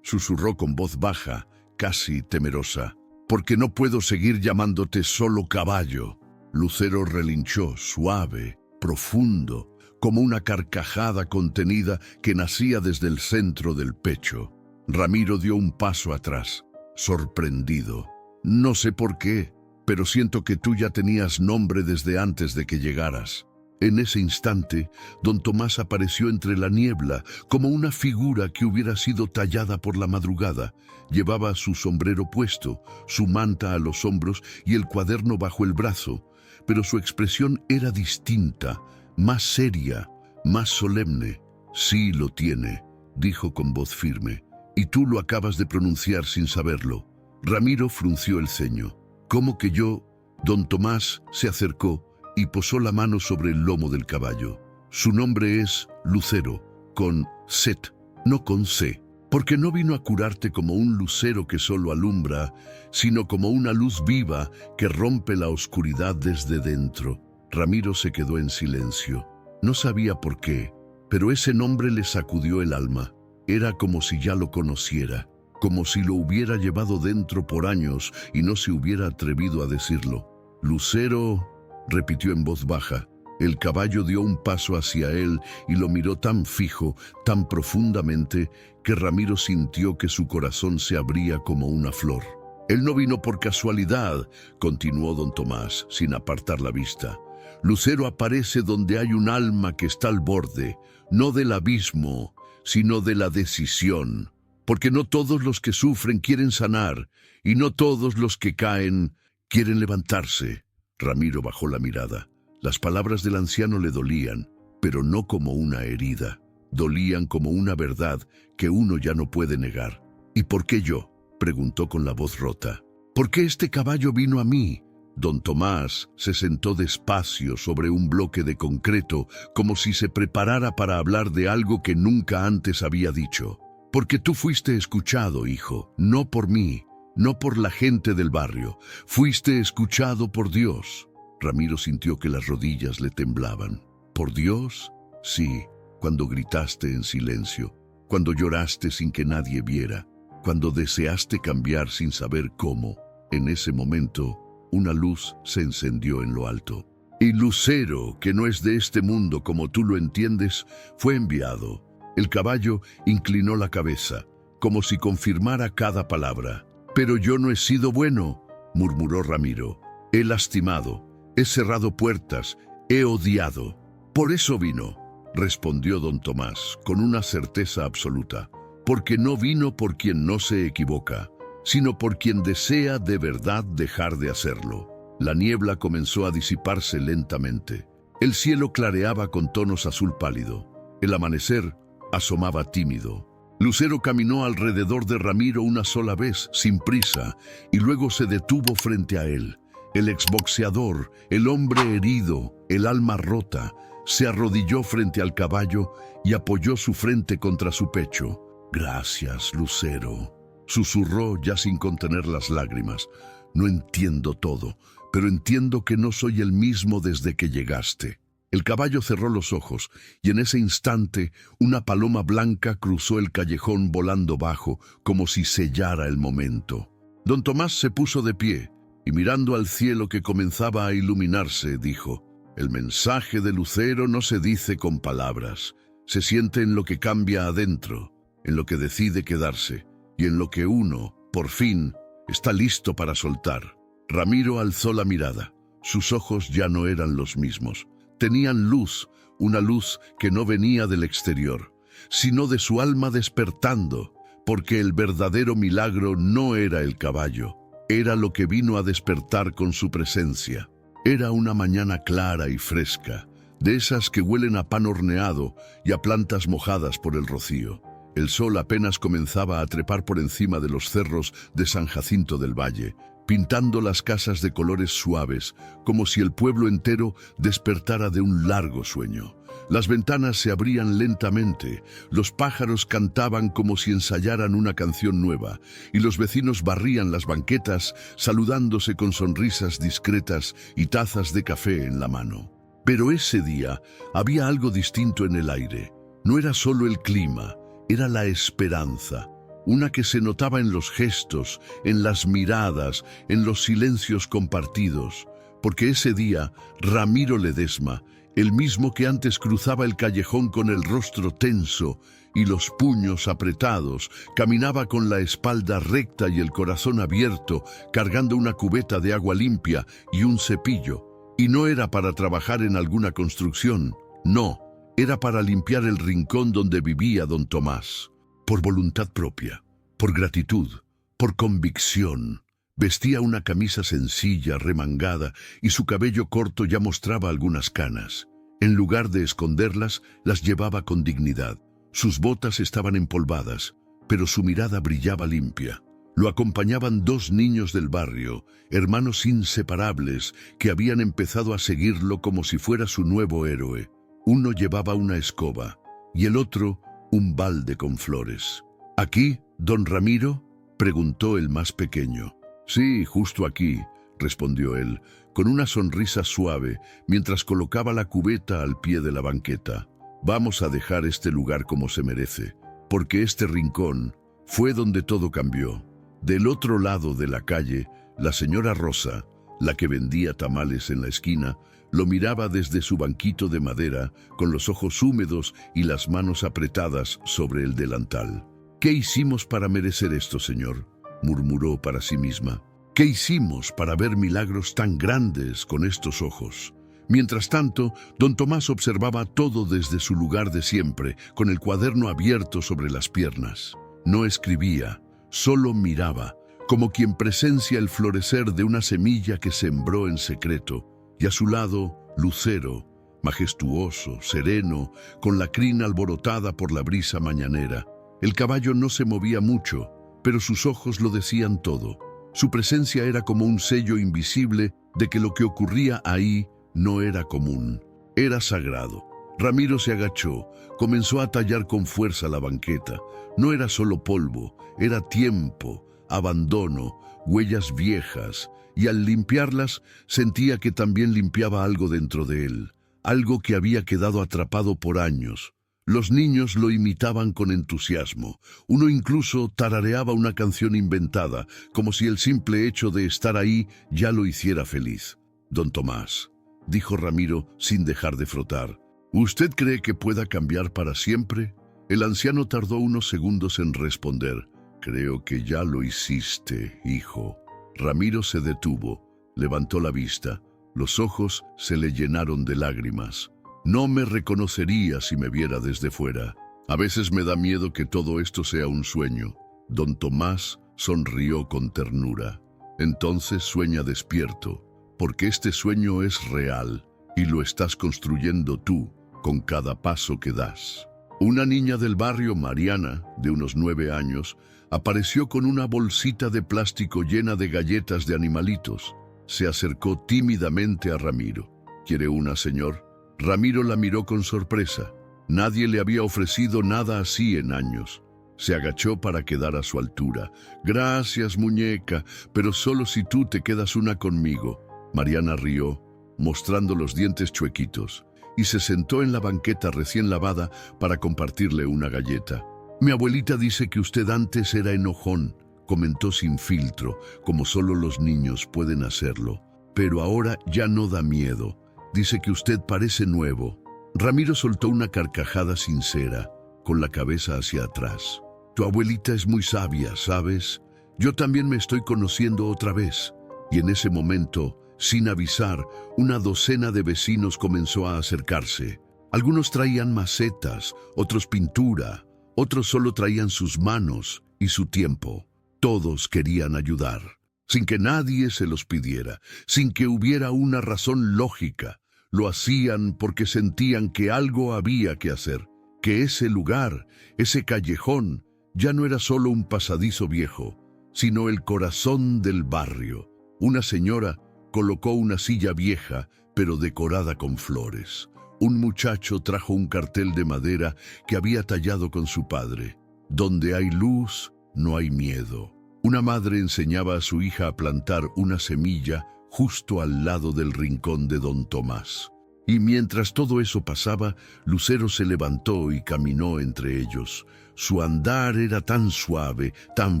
susurró con voz baja, casi temerosa. «Porque no puedo seguir llamándote solo caballo». Lucero relinchó, suave, profundo, como una carcajada contenida que nacía desde el centro del pecho. Ramiro dio un paso atrás, sorprendido. «No sé por qué, pero siento que tú ya tenías nombre desde antes de que llegaras». En ese instante, don Tomás apareció entre la niebla, como una figura que hubiera sido tallada por la madrugada. Llevaba su sombrero puesto, su manta a los hombros y el cuaderno bajo el brazo, pero su expresión era distinta, más seria, más solemne. «Sí lo tiene», dijo con voz firme, «y tú lo acabas de pronunciar sin saberlo». Ramiro frunció el ceño. «¿Cómo que yo?» Don Tomás se acercó y posó la mano sobre el lomo del caballo. «Su nombre es Lucero, con Z, no con C, porque no vino a curarte como un lucero que solo alumbra, sino como una luz viva que rompe la oscuridad desde dentro». Ramiro se quedó en silencio. No sabía por qué, pero ese nombre le sacudió el alma. Era como si ya lo conociera, como si lo hubiera llevado dentro por años y no se hubiera atrevido a decirlo. «Lucero», repitió en voz baja. El caballo dio un paso hacia él y lo miró tan fijo, tan profundamente, que Ramiro sintió que su corazón se abría como una flor. «Él no vino por casualidad», continuó don Tomás, sin apartar la vista. «Lucero aparece donde hay un alma que está al borde, no del abismo, sino de la decisión. Porque no todos los que sufren quieren sanar, y no todos los que caen quieren levantarse». Ramiro bajó la mirada. Las palabras del anciano le dolían, pero no como una herida. Dolían como una verdad que uno ya no puede negar. «¿Y por qué yo?», preguntó con la voz rota. «¿Por qué este caballo vino a mí?». Don Tomás se sentó despacio sobre un bloque de concreto, como si se preparara para hablar de algo que nunca antes había dicho. «Porque tú fuiste escuchado, hijo, no por mí, no por la gente del barrio. Fuiste escuchado por Dios». Ramiro sintió que las rodillas le temblaban. «¿Por Dios?». «Sí, cuando gritaste en silencio, cuando lloraste sin que nadie viera, cuando deseaste cambiar sin saber cómo. En ese momento, una luz se encendió en lo alto. Y Lucero, que no es de este mundo como tú lo entiendes, fue enviado. El caballo inclinó la cabeza, como si confirmara cada palabra. «Pero yo no he sido bueno», murmuró Ramiro. «He lastimado, he cerrado puertas, he odiado». «Por eso vino», respondió don Tomás, con una certeza absoluta. «Porque no vino por quien no se equivoca, sino por quien desea de verdad dejar de hacerlo». La niebla comenzó a disiparse lentamente. El cielo clareaba con tonos azul pálido. El amanecer asomaba tímido. Lucero caminó alrededor de Ramiro una sola vez, sin prisa, y luego se detuvo frente a él. El exboxeador, el hombre herido, el alma rota, se arrodilló frente al caballo y apoyó su frente contra su pecho. «Gracias, Lucero», susurró ya sin contener las lágrimas. «No entiendo todo, pero entiendo que no soy el mismo desde que llegaste». El caballo cerró los ojos, y en ese instante una paloma blanca cruzó el callejón volando bajo, como si sellara el momento. Don Tomás se puso de pie, y mirando al cielo que comenzaba a iluminarse, dijo: «El mensaje de Lucero no se dice con palabras, se siente en lo que cambia adentro, en lo que decide quedarse, y en lo que uno, por fin, está listo para soltar». Ramiro alzó la mirada. Sus ojos ya no eran los mismos. Tenían luz, una luz que no venía del exterior, sino de su alma despertando, porque el verdadero milagro no era el caballo, era lo que vino a despertar con su presencia. Era una mañana clara y fresca, de esas que huelen a pan horneado y a plantas mojadas por el rocío. El sol apenas comenzaba a trepar por encima de los cerros de San Jacinto del Valle, pintando las casas de colores suaves, como si el pueblo entero despertara de un largo sueño. Las ventanas se abrían lentamente, los pájaros cantaban como si ensayaran una canción nueva, y los vecinos barrían las banquetas, saludándose con sonrisas discretas y tazas de café en la mano. Pero ese día había algo distinto en el aire. No era solo el clima, era la esperanza. Una que se notaba en los gestos, en las miradas, en los silencios compartidos, porque ese día Ramiro Ledesma, el mismo que antes cruzaba el callejón con el rostro tenso y los puños apretados, caminaba con la espalda recta y el corazón abierto, cargando una cubeta de agua limpia y un cepillo. Y no era para trabajar en alguna construcción, no, era para limpiar el rincón donde vivía don Tomás. Por voluntad propia, por gratitud, por convicción. Vestía una camisa sencilla, remangada, y su cabello corto ya mostraba algunas canas. En lugar de esconderlas, las llevaba con dignidad. Sus botas estaban empolvadas, pero su mirada brillaba limpia. Lo acompañaban dos niños del barrio, hermanos inseparables, que habían empezado a seguirlo como si fuera su nuevo héroe. Uno llevaba una escoba, y el otro un balde con flores. «¿Aquí, don Ramiro?», preguntó el más pequeño. «Sí, justo aquí», respondió él, con una sonrisa suave, mientras colocaba la cubeta al pie de la banqueta. «Vamos a dejar este lugar como se merece, porque este rincón fue donde todo cambió». Del otro lado de la calle, la señora Rosa, la que vendía tamales en la esquina, lo miraba desde su banquito de madera, con los ojos húmedos y las manos apretadas sobre el delantal. «¿Qué hicimos para merecer esto, señor?», murmuró para sí misma. «¿Qué hicimos para ver milagros tan grandes con estos ojos?». Mientras tanto, don Tomás observaba todo desde su lugar de siempre, con el cuaderno abierto sobre las piernas. No escribía, solo miraba, como quien presencia el florecer de una semilla que sembró en secreto. Y a su lado, Lucero, majestuoso, sereno, con la crin alborotada por la brisa mañanera. El caballo no se movía mucho, pero sus ojos lo decían todo. Su presencia era como un sello invisible de que lo que ocurría ahí no era común, era sagrado. Ramiro se agachó, comenzó a tallar con fuerza la banqueta. No era solo polvo, era tiempo, abandono, huellas viejas, y al limpiarlas sentía que también limpiaba algo dentro de él, algo que había quedado atrapado por años. Los niños lo imitaban con entusiasmo. Uno incluso tarareaba una canción inventada, como si el simple hecho de estar ahí ya lo hiciera feliz. «Don Tomás», dijo Ramiro sin dejar de frotar, «¿usted cree que pueda cambiar para siempre?». El anciano tardó unos segundos en responder. Creo que ya lo hiciste, hijo. Ramiro se detuvo, levantó la vista. Los ojos se le llenaron de lágrimas. No me reconocería si me viera desde fuera. A veces me da miedo que todo esto sea un sueño. Don Tomás sonrió con ternura. Entonces sueña despierto, porque este sueño es real y lo estás construyendo tú con cada paso que das. Una niña del barrio, Mariana, de unos 9 años, apareció con una bolsita de plástico llena de galletas de animalitos. Se acercó tímidamente a Ramiro. ¿Quiere una, señor? Ramiro la miró con sorpresa. Nadie le había ofrecido nada así en años. Se agachó para quedar a su altura. Gracias, muñeca, pero solo si tú te quedas una conmigo. Mariana rió, mostrando los dientes chuequitos, y se sentó en la banqueta recién lavada para compartirle una galleta. Mi abuelita dice que usted antes era enojón, comentó sin filtro, como solo los niños pueden hacerlo. Pero ahora ya no da miedo. Dice que usted parece nuevo. Ramiro soltó una carcajada sincera, con la cabeza hacia atrás. Tu abuelita es muy sabia, ¿sabes? Yo también me estoy conociendo otra vez. Y en ese momento, sin avisar, una docena de vecinos comenzó a acercarse. Algunos traían macetas, otros pintura, otros solo traían sus manos y su tiempo. Todos querían ayudar, sin que nadie se los pidiera, sin que hubiera una razón lógica. Lo hacían porque sentían que algo había que hacer, que ese lugar, ese callejón, ya no era solo un pasadizo viejo, sino el corazón del barrio. Una señora colocó una silla vieja, pero decorada con flores. Un muchacho trajo un cartel de madera que había tallado con su padre. Donde hay luz, no hay miedo. Una madre enseñaba a su hija a plantar una semilla justo al lado del rincón de don Tomás. Y mientras todo eso pasaba, Lucero se levantó y caminó entre ellos. Su andar era tan suave, tan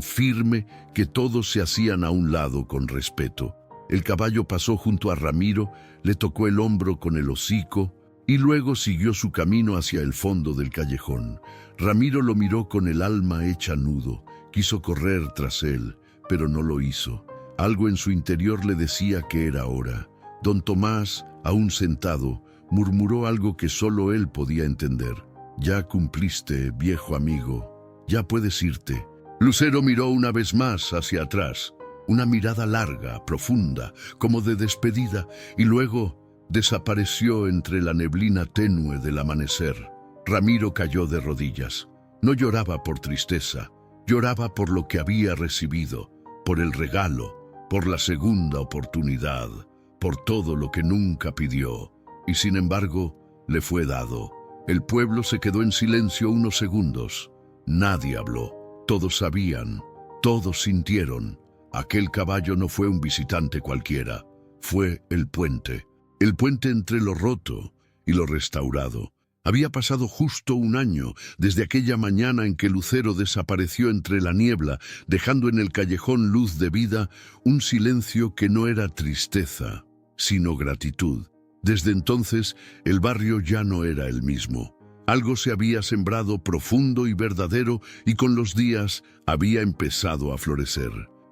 firme, que todos se hacían a un lado con respeto. El caballo pasó junto a Ramiro, le tocó el hombro con el hocico y luego siguió su camino hacia el fondo del callejón. Ramiro lo miró con el alma hecha nudo. Quiso correr tras él, pero no lo hizo. Algo en su interior le decía que era hora. Don Tomás, aún sentado, murmuró algo que solo él podía entender. Ya cumpliste, viejo amigo. Ya puedes irte. Lucero miró una vez más hacia atrás. Una mirada larga, profunda, como de despedida, y luego desapareció entre la neblina tenue del amanecer. Ramiro cayó de rodillas. No lloraba por tristeza, lloraba por lo que había recibido, por el regalo, por la segunda oportunidad, por todo lo que nunca pidió, y sin embargo le fue dado. El pueblo se quedó en silencio unos segundos. Nadie habló. Todos sabían, todos sintieron. Aquel caballo no fue un visitante cualquiera, fue el puente entre lo roto y lo restaurado. Había pasado justo un año desde aquella mañana en que Lucero desapareció entre la niebla, dejando en el callejón luz de vida, un silencio que no era tristeza, sino gratitud. Desde entonces, el barrio ya no era el mismo. Algo se había sembrado profundo y verdadero y con los días había empezado a florecer.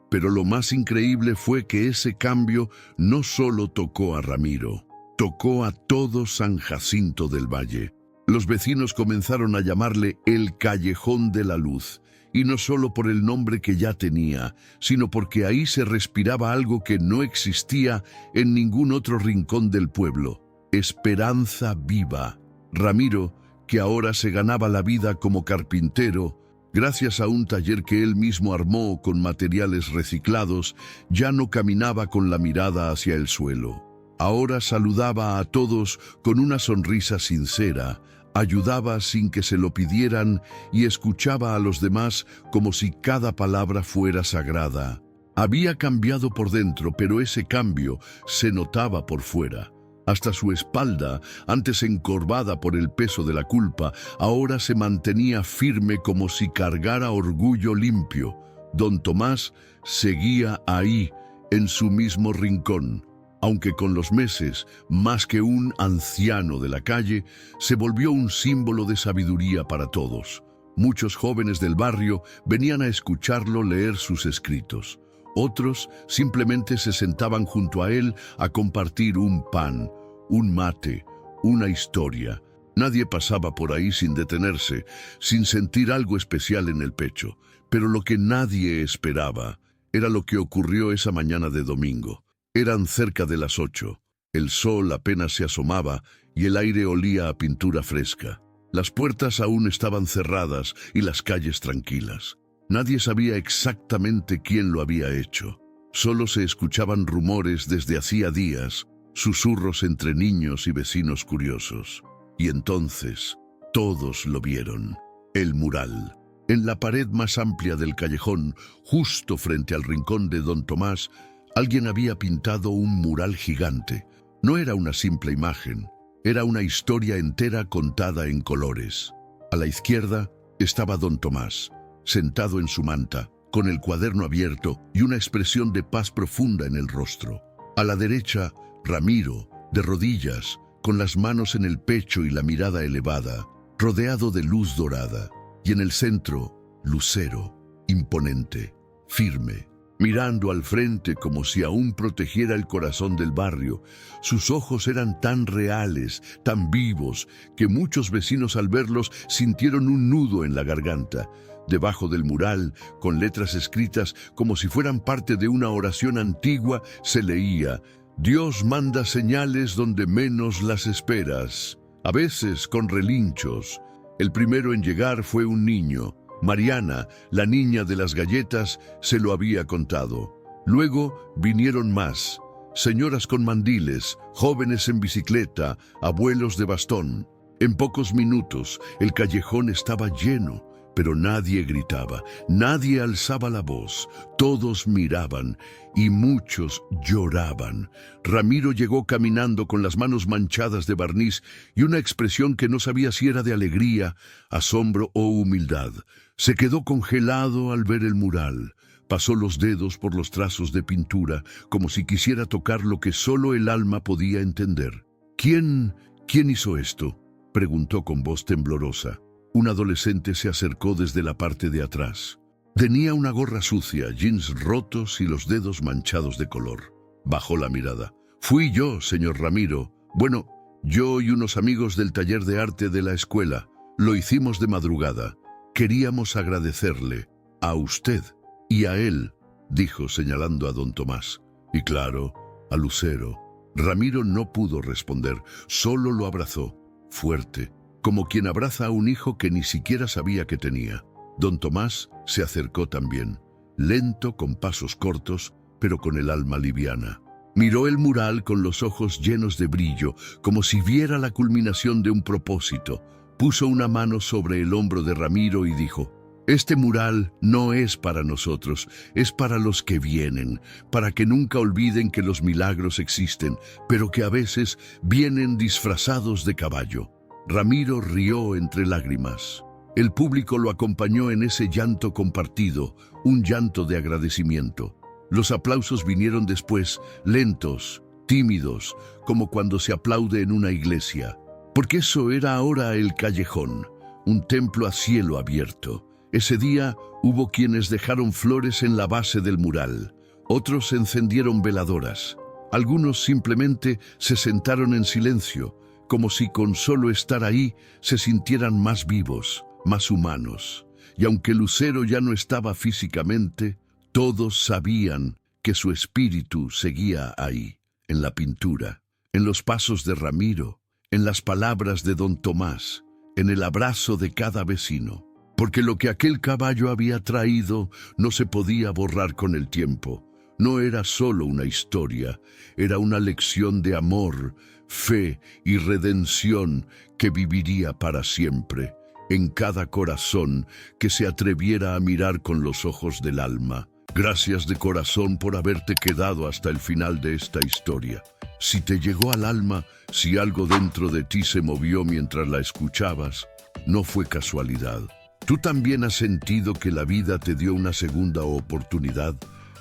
Pero lo más increíble fue que ese cambio no solo tocó a Ramiro, tocó a todo San Jacinto del Valle. Los vecinos comenzaron a llamarle el Callejón de la Luz, y no solo por el nombre que ya tenía, sino porque ahí se respiraba algo que no existía en ningún otro rincón del pueblo: esperanza viva. Ramiro, que ahora se ganaba la vida como carpintero, gracias a un taller que él mismo armó con materiales reciclados, ya no caminaba con la mirada hacia el suelo. Ahora saludaba a todos con una sonrisa sincera, ayudaba sin que se lo pidieran y escuchaba a los demás como si cada palabra fuera sagrada. Había cambiado por dentro, pero ese cambio se notaba por fuera. Hasta su espalda, antes encorvada por el peso de la culpa, ahora se mantenía firme como si cargara orgullo limpio. Don Tomás seguía ahí, en su mismo rincón, Aunque con los meses, más que un anciano de la calle, se volvió un símbolo de sabiduría para todos. Muchos jóvenes del barrio venían a escucharlo leer sus escritos. Otros simplemente se sentaban junto a él a compartir un pan, un mate, una historia. Nadie pasaba por ahí sin detenerse, sin sentir algo especial en el pecho. Pero lo que nadie esperaba era lo que ocurrió esa mañana de domingo. Eran cerca de las 8. El sol apenas se asomaba y el aire olía a pintura fresca. Las puertas aún estaban cerradas y las calles tranquilas. Nadie sabía exactamente quién lo había hecho. Solo se escuchaban rumores desde hacía días, susurros entre niños y vecinos curiosos. Y entonces, todos lo vieron. El mural. En la pared más amplia del callejón, justo frente al rincón de Don Tomás, alguien había pintado un mural gigante. No era una simple imagen, era una historia entera contada en colores. A la izquierda estaba Don Tomás, sentado en su manta, con el cuaderno abierto y una expresión de paz profunda en el rostro. A la derecha, Ramiro, de rodillas, con las manos en el pecho y la mirada elevada, rodeado de luz dorada. Y en el centro, Lucero, imponente, firme, mirando al frente como si aún protegiera el corazón del barrio. Sus ojos eran tan reales, tan vivos, que muchos vecinos al verlos sintieron un nudo en la garganta. Debajo del mural, con letras escritas como si fueran parte de una oración antigua, se leía: Dios manda señales donde menos las esperas, a veces con relinchos. El primero en llegar fue un niño. Mariana, la niña de las galletas, se lo había contado. Luego vinieron más: señoras con mandiles, jóvenes en bicicleta, abuelos de bastón. En pocos minutos, el callejón estaba lleno. Pero nadie gritaba, nadie alzaba la voz, todos miraban y muchos lloraban. Ramiro llegó caminando con las manos manchadas de barniz y una expresión que no sabía si era de alegría, asombro o humildad. Se quedó congelado al ver el mural. Pasó los dedos por los trazos de pintura, como si quisiera tocar lo que solo el alma podía entender. ¿Quién hizo esto?, preguntó con voz temblorosa. Un adolescente se acercó desde la parte de atrás. Tenía una gorra sucia, jeans rotos y los dedos manchados de color. Bajó la mirada. Fui yo, señor Ramiro. Bueno, yo y unos amigos del taller de arte de la escuela. Lo hicimos de madrugada. Queríamos agradecerle a usted y a él, dijo señalando a don Tomás. Y claro, a Lucero. Ramiro no pudo responder, solo lo abrazó, fuerte, como quien abraza a un hijo que ni siquiera sabía que tenía. Don Tomás se acercó también, lento, con pasos cortos, pero con el alma liviana. Miró el mural con los ojos llenos de brillo, como si viera la culminación de un propósito. Puso una mano sobre el hombro de Ramiro y dijo: «Este mural no es para nosotros, es para los que vienen, para que nunca olviden que los milagros existen, pero que a veces vienen disfrazados de caballo». Ramiro rió entre lágrimas. El público lo acompañó en ese llanto compartido, un llanto de agradecimiento. Los aplausos vinieron después, lentos, tímidos, como cuando se aplaude en una iglesia. Porque eso era ahora el callejón, un templo a cielo abierto. Ese día hubo quienes dejaron flores en la base del mural, otros encendieron veladoras, algunos simplemente se sentaron en silencio, como si con solo estar ahí se sintieran más vivos, más humanos. Y aunque Lucero ya no estaba físicamente, todos sabían que su espíritu seguía ahí, en la pintura, en los pasos de Ramiro, en las palabras de don Tomás, en el abrazo de cada vecino. Porque lo que aquel caballo había traído no se podía borrar con el tiempo. No era solo una historia, era una lección de amor, fe y redención que viviría para siempre, en cada corazón que se atreviera a mirar con los ojos del alma. Gracias de corazón por haberte quedado hasta el final de esta historia. Si te llegó al alma, si algo dentro de ti se movió mientras la escuchabas, no fue casualidad. Tú también has sentido que la vida te dio una segunda oportunidad.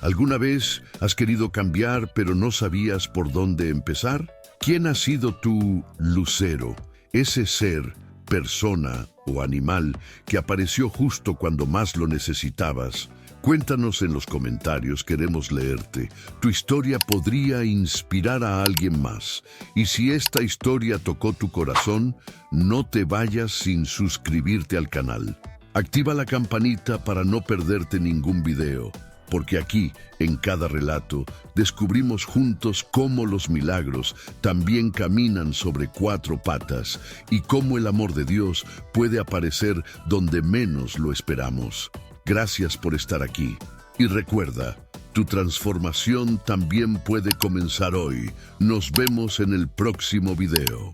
¿Alguna vez has querido cambiar pero no sabías por dónde empezar? ¿Quién ha sido tu lucero? Ese ser, persona o animal que apareció justo cuando más lo necesitabas. Cuéntanos en los comentarios, queremos leerte. Tu historia podría inspirar a alguien más. Y si esta historia tocó tu corazón, no te vayas sin suscribirte al canal. Activa la campanita para no perderte ningún video, porque aquí, en cada relato, descubrimos juntos cómo los milagros también caminan sobre cuatro patas y cómo el amor de Dios puede aparecer donde menos lo esperamos. Gracias por estar aquí. Y recuerda, tu transformación también puede comenzar hoy. Nos vemos en el próximo video.